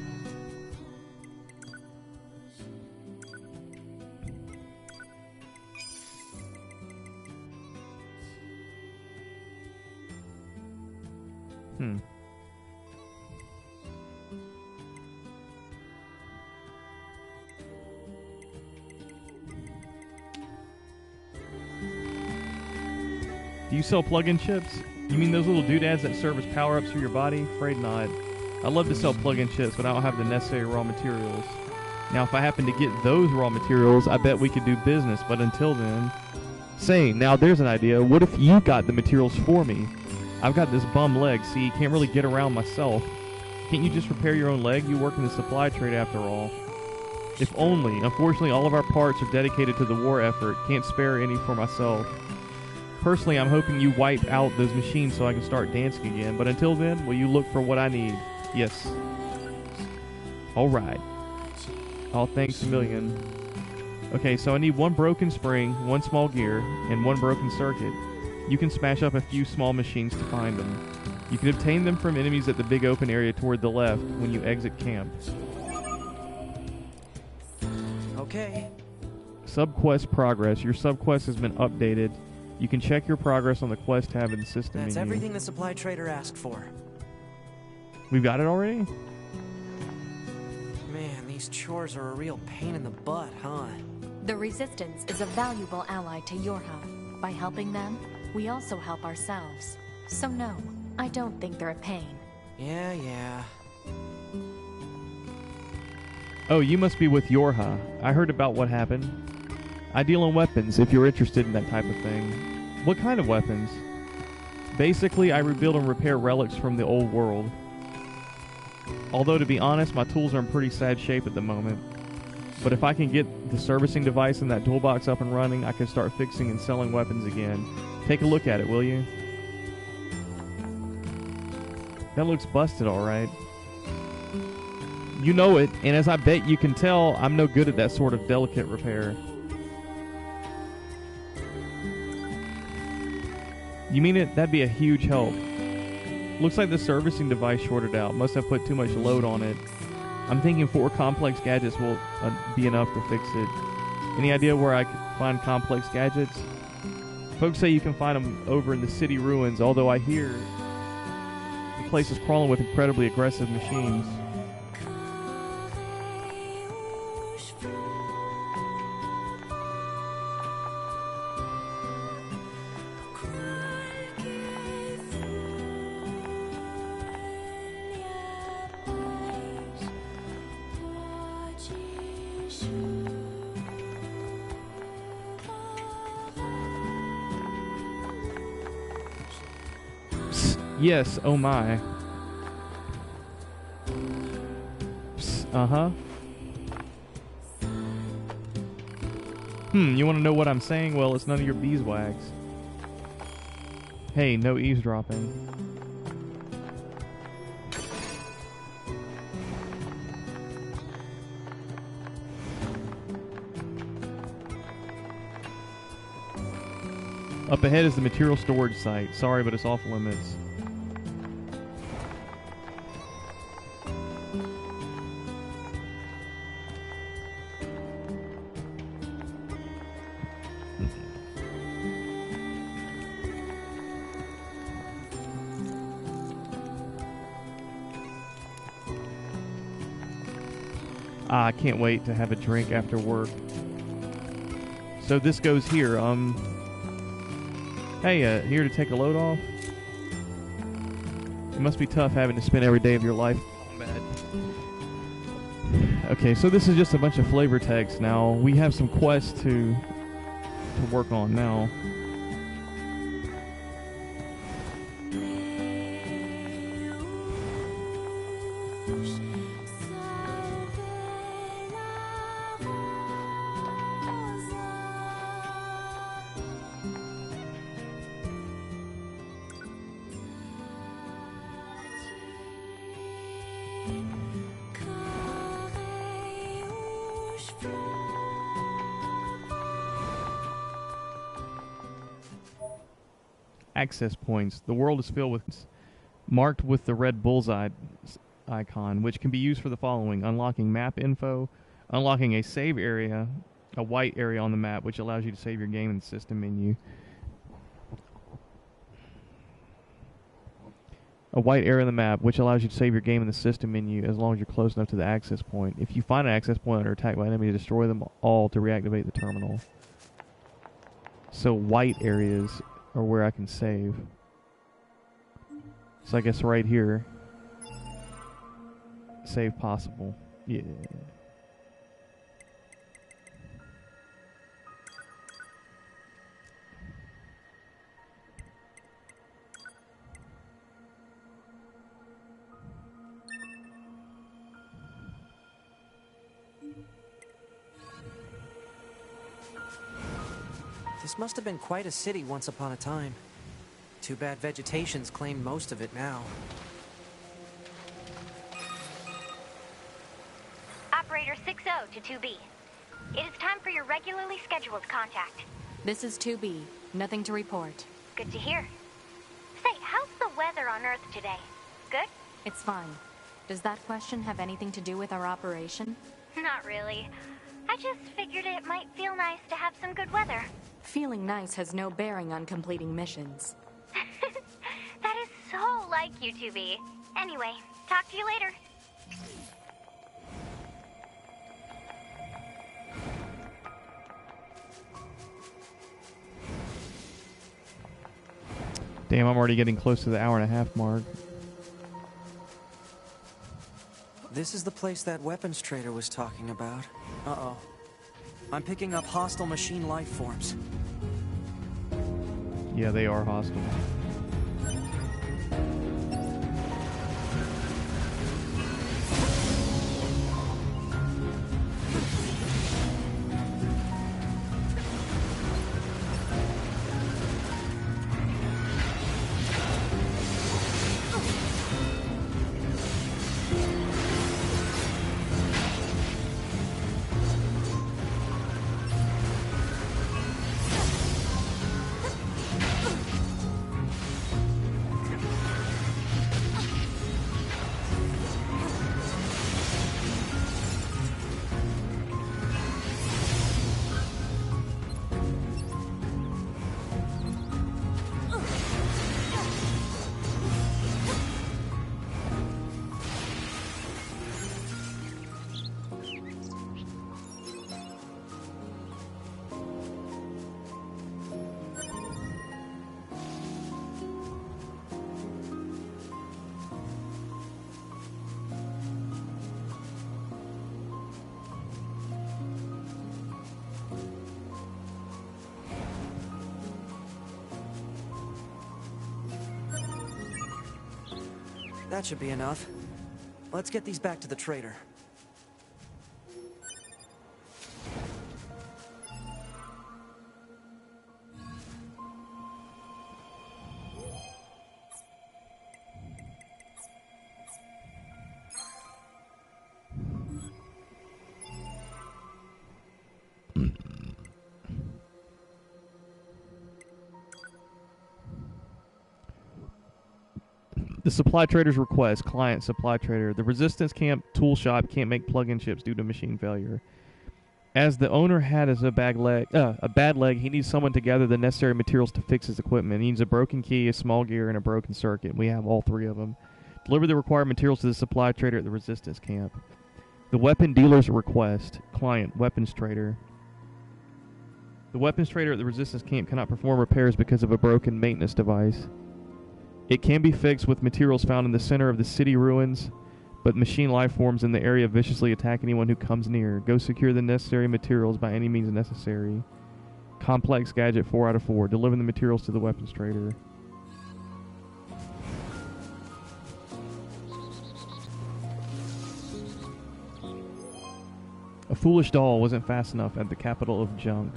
Do you sell plug-in chips? You mean those little doodads that serve as power-ups for your body? Afraid not. I'd love to sell plug-in chips, but I don't have the necessary raw materials. Now, if I happen to get those raw materials, I bet we could do business, but until then... Say, now there's an idea. What if you got the materials for me? I've got this bum leg, see, can't really get around myself. Can't you just repair your own leg? You work in the supply trade after all. If only. Unfortunately, all of our parts are dedicated to the war effort. Can't spare any for myself. Personally, I'm hoping you wipe out those machines so I can start dancing again. But until then, will you look for what I need? Yes. Alright. Oh, thanks a million. Okay, so I need one broken spring, one small gear, and one broken circuit. You can smash up a few small machines to find them. You can obtain them from enemies at the big open area toward the left when you exit camp. Okay. Subquest progress. Your subquest has been updated. You can check your progress on the quest tab in the system That's menu. everything the supply trader asked for. We've got it already? Man, these chores are a real pain in the butt, huh? The Resistance is a valuable ally to Yorha. By helping them, we also help ourselves. So no, I don't think they're a pain. Yeah. Oh, you must be with Yorha. I heard about what happened. I deal in weapons, if you're interested in that type of thing. What kind of weapons? Basically, I rebuild and repair relics from the old world. Although, to be honest, my tools are in pretty sad shape at the moment. But if I can get the servicing device in that toolbox up and running, I can start fixing and selling weapons again. Take a look at it, will you? That looks busted, alright. You know it, and as I bet you can tell, I'm no good at that sort of delicate repair. You mean it? That'd be a huge help. Looks like the servicing device shorted out. Must have put too much load on it. I'm thinking 4 complex gadgets will be enough to fix it. Any idea where I could find complex gadgets? Folks say you can find them over in the city ruins, although I hear the place is crawling with incredibly aggressive machines. Yes, oh my. Psst, uh-huh. You want to know what I'm saying? Well, it's none of your beeswax. Hey, no eavesdropping. Up ahead is the material storage site. Sorry, but it's off limits. I can't wait to have a drink after work. So this goes here. Hey, here to take a load off? It must be tough having to spend every day of your life in combat. Okay, so this is just a bunch of flavor text now. We have some quests to work on now. Access points. The world is filled with marked with the red bullseye icon, which can be used for the following: unlocking map info, unlocking a save area, a white area on the map, which allows you to save your game in the system menu. A white area on the map, which allows you to save your game in the system menu as long as you're close enough to the access point. If you find an access point and are attacked by enemies, destroy them all to reactivate the terminal. So white areas. or where I can save. So I guess right here. Save possible. Yeah. This must have been quite a city once upon a time. Too bad vegetation's claimed most of it now. Operator 60 to 2B. It is time for your regularly scheduled contact. This is 2B. Nothing to report. Good to hear. Say, how's the weather on Earth today? Good? It's fine. Does that question have anything to do with our operation? Not really. I just figured it might feel nice to have some good weather. Feeling nice has no bearing on completing missions. That is so like you, 2B. Anyway, talk to you later. Damn, I'm already getting close to the hour-and-a-half mark. This is the place that weapons trader was talking about. Uh-oh. I'm picking up hostile machine life forms. Yeah, they are hostile. That should be enough. Let's get these back to the trader. The supply trader's request. Client, supply trader. The resistance camp tool shop can't make plug-in chips due to machine failure. As the owner had a bad leg, he needs someone to gather the necessary materials to fix his equipment. He needs a broken key, a small gear, and a broken circuit. We have all three of them. Deliver the required materials to the supply trader at the resistance camp. The weapon dealer's request. Client, weapons trader. The weapons trader at the resistance camp cannot perform repairs because of a broken maintenance device. It can be fixed with materials found in the center of the city ruins, but machine life forms in the area viciously attack anyone who comes near. Go secure the necessary materials by any means necessary. Complex gadget 4 out of 4. Deliver the materials to the weapons trader. A foolish doll wasn't fast enough at the capital of junk.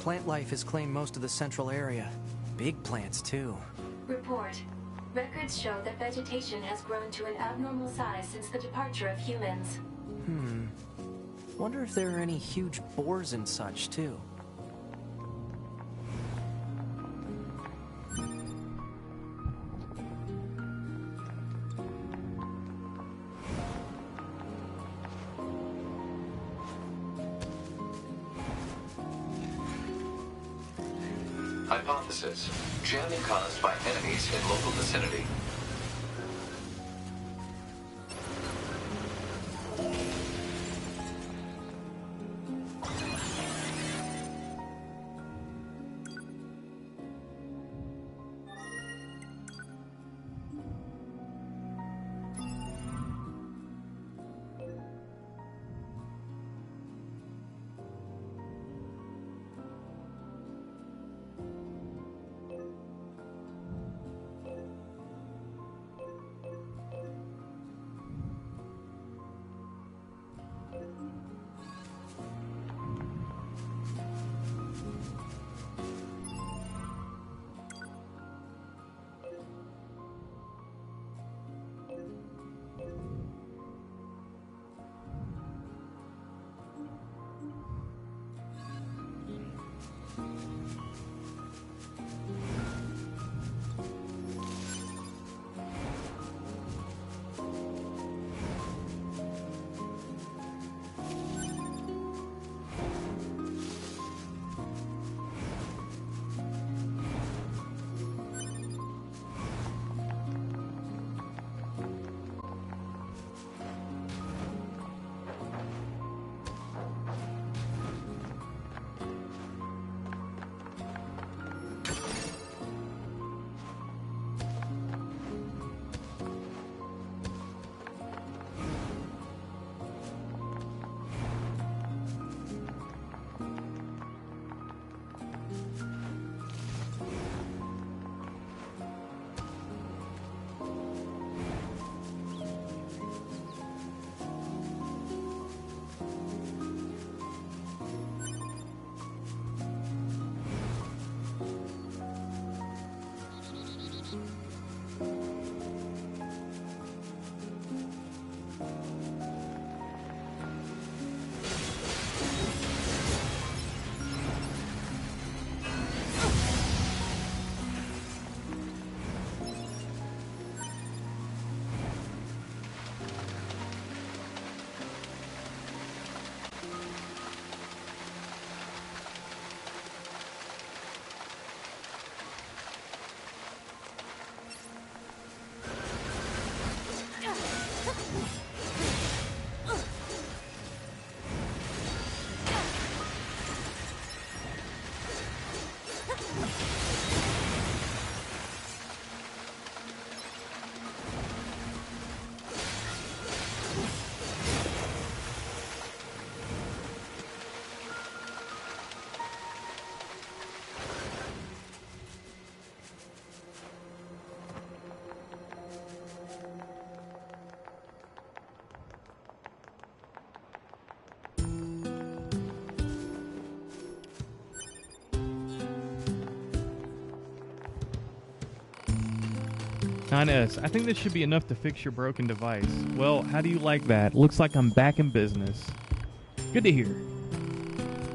Plant life has claimed most of the central area. Big plants, too. Report. Records show that vegetation has grown to an abnormal size since the departure of humans. Wonder if there are any huge boars and such, too. Hypothesis: jamming caused by enemies in local vicinity. S. I think this should be enough to fix your broken device. Well, how do you like that? Looks like I'm back in business. Good to hear.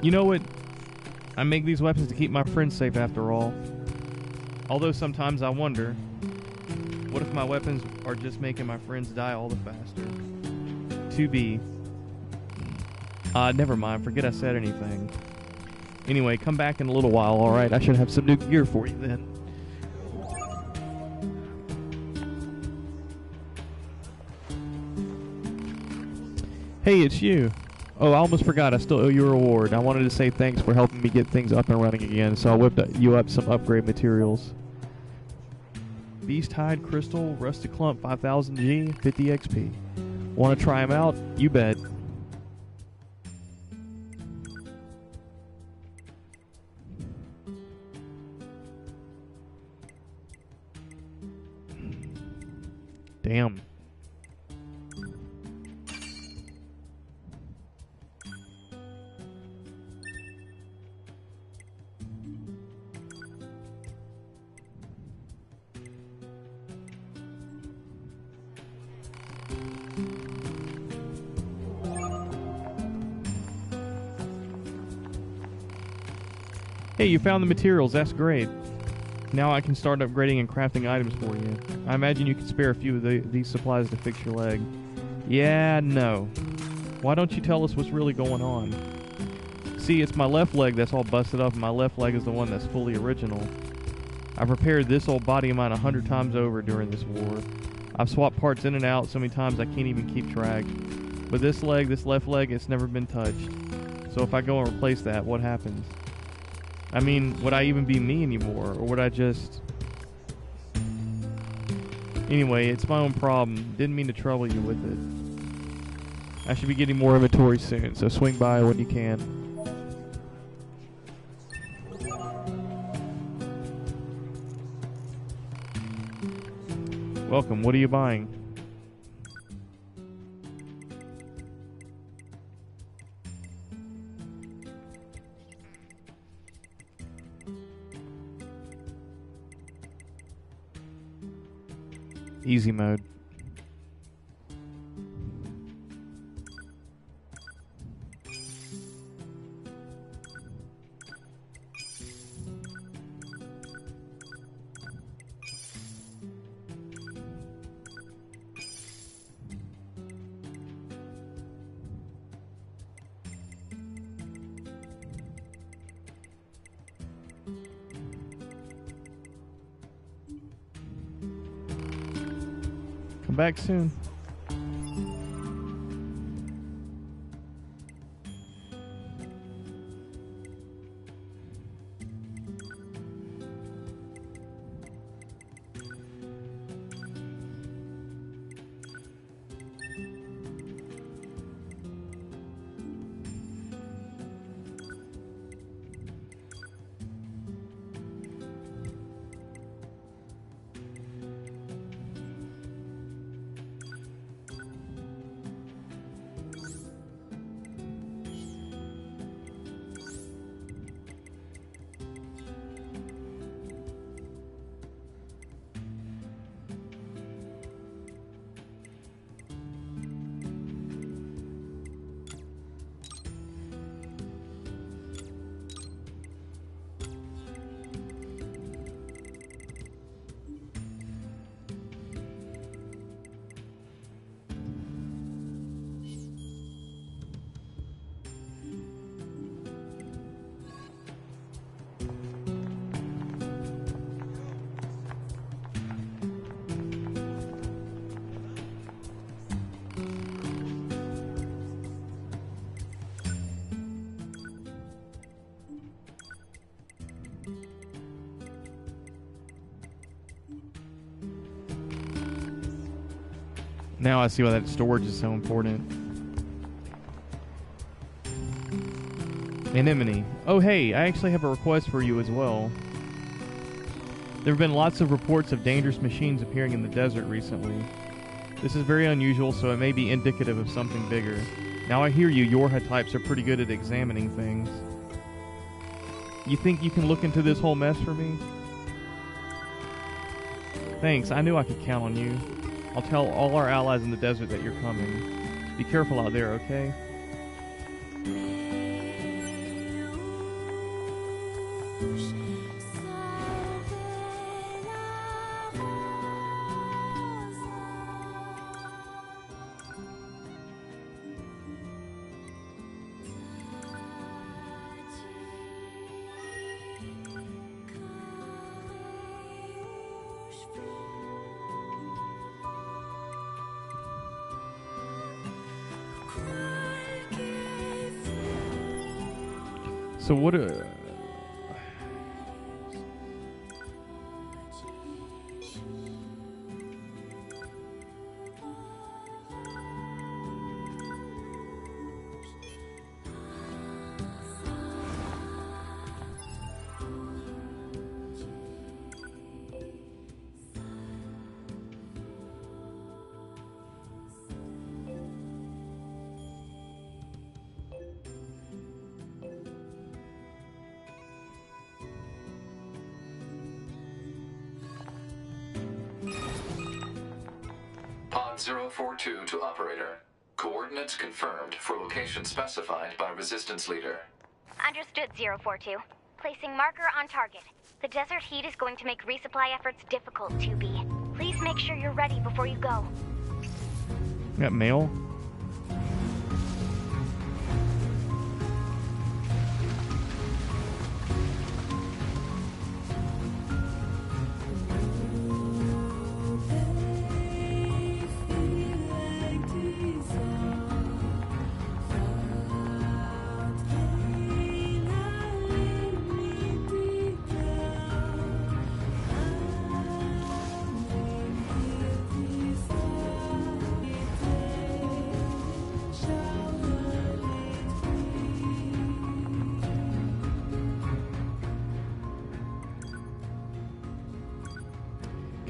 You know what? I make these weapons to keep my friends safe after all. Although sometimes I wonder, what if my weapons are just making my friends die all the faster? To be. Never mind. Forget I said anything. Anyway, come back in a little while, alright? I should have some new gear for you then. Hey, it's you. Oh, I almost forgot. I still owe you a reward. I wanted to say thanks for helping me get things up and running again, so I whipped you up some upgrade materials. Beast Hide Crystal, Rusty Clump 5000G, 50 XP. Want to try them out? You bet. Damn. Hey, you found the materials. That's great. Now I can start upgrading and crafting items for you. I imagine you could spare a few of these supplies to fix your leg. Yeah, no. Why don't you tell us what's really going on? See, it's my left leg that's all busted up, and my left leg is the one that's fully original. I've repaired this old body of mine 100 times over during this war. I've swapped parts in and out so many times I can't even keep track. But this leg, this left leg, it's never been touched. So if I go and replace that, what happens? I mean, would I even be me anymore? Or would I just... Anyway, it's my own problem. Didn't mean to trouble you with it. I should be getting more inventory soon, so swing by when you can. Welcome, what are you buying? Easy mode. Come back soon. Now I see why that storage is so important. Anemone. Oh hey, I actually have a request for you as well. There have been lots of reports of dangerous machines appearing in the desert recently. This is very unusual, so it may be indicative of something bigger. Now I hear you Yorha types are pretty good at examining things. You think you can look into this whole mess for me? Thanks, I knew I could count on you. I'll tell all our allies in the desert that you're coming. Be careful out there, okay? So what Pod 042 to operator. Coordinates confirmed for location specified by Resistance Leader. Understood, 042. Placing marker on target. The desert heat is going to make resupply efforts difficult, 2B. Please make sure you're ready before you go. got mail?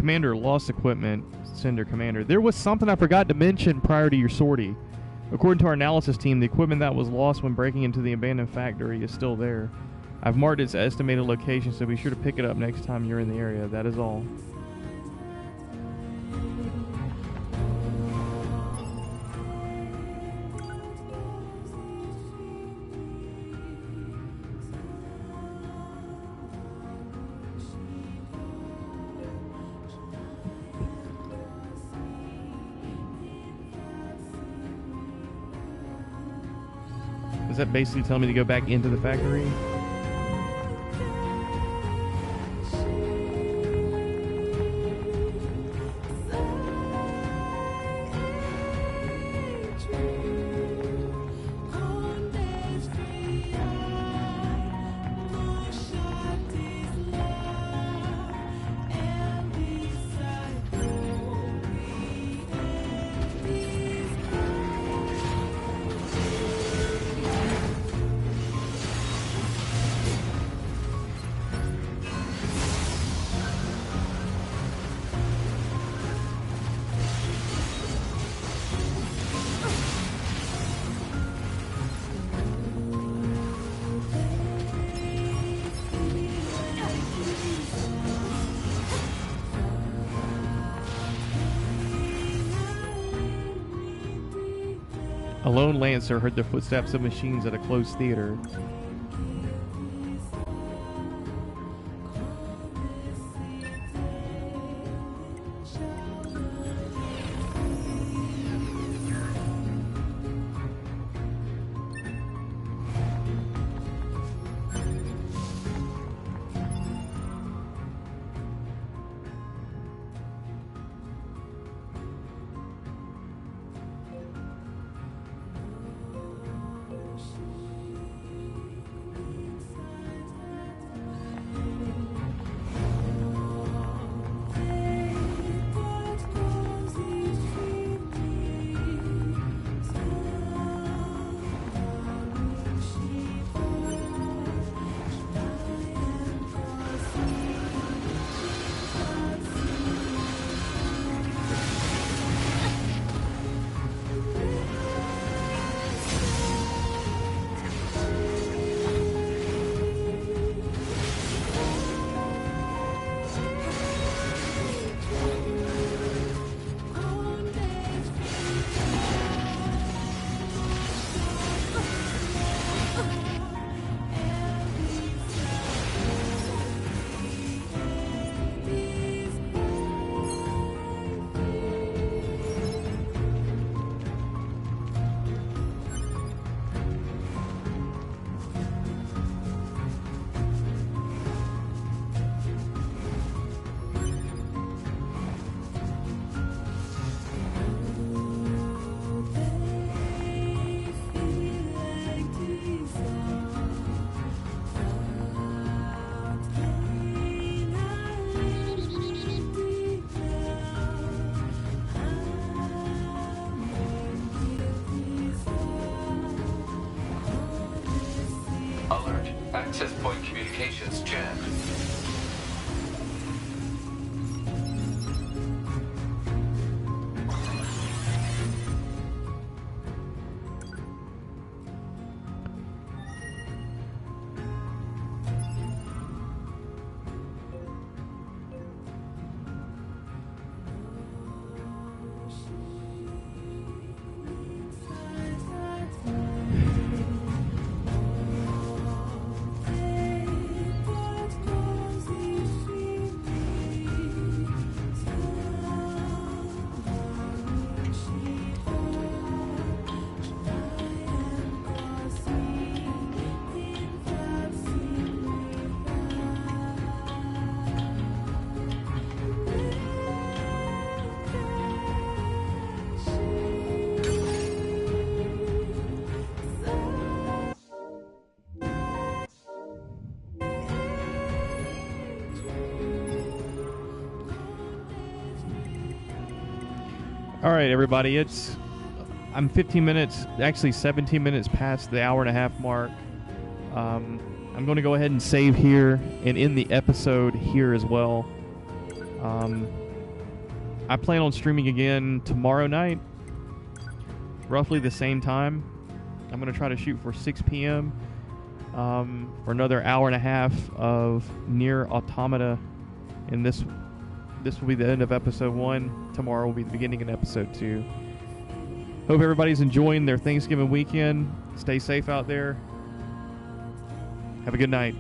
Commander, lost equipment. Sender Commander. There was something I forgot to mention prior to your sortie. According to our analysis team, the equipment that was lost when breaking into the abandoned factory is still there. I've marked its estimated location, so be sure to pick it up next time you're in the area. That is all. Is that basically telling me to go back into the factory? A lone lancer heard the footsteps of machines at a closed theater. Access point communications jammed. All right, everybody. I'm 15 minutes, actually 17 minutes past the hour and a half mark. I'm going to go ahead and save here and end the episode here as well. I plan on streaming again tomorrow night, roughly the same time. I'm going to try to shoot for 6 p.m. For another hour and a half of Nier Automata, and this will be the end of episode 1. Tomorrow will be the beginning of episode 2. Hope everybody's enjoying their Thanksgiving weekend. Stay safe out there. Have a good night.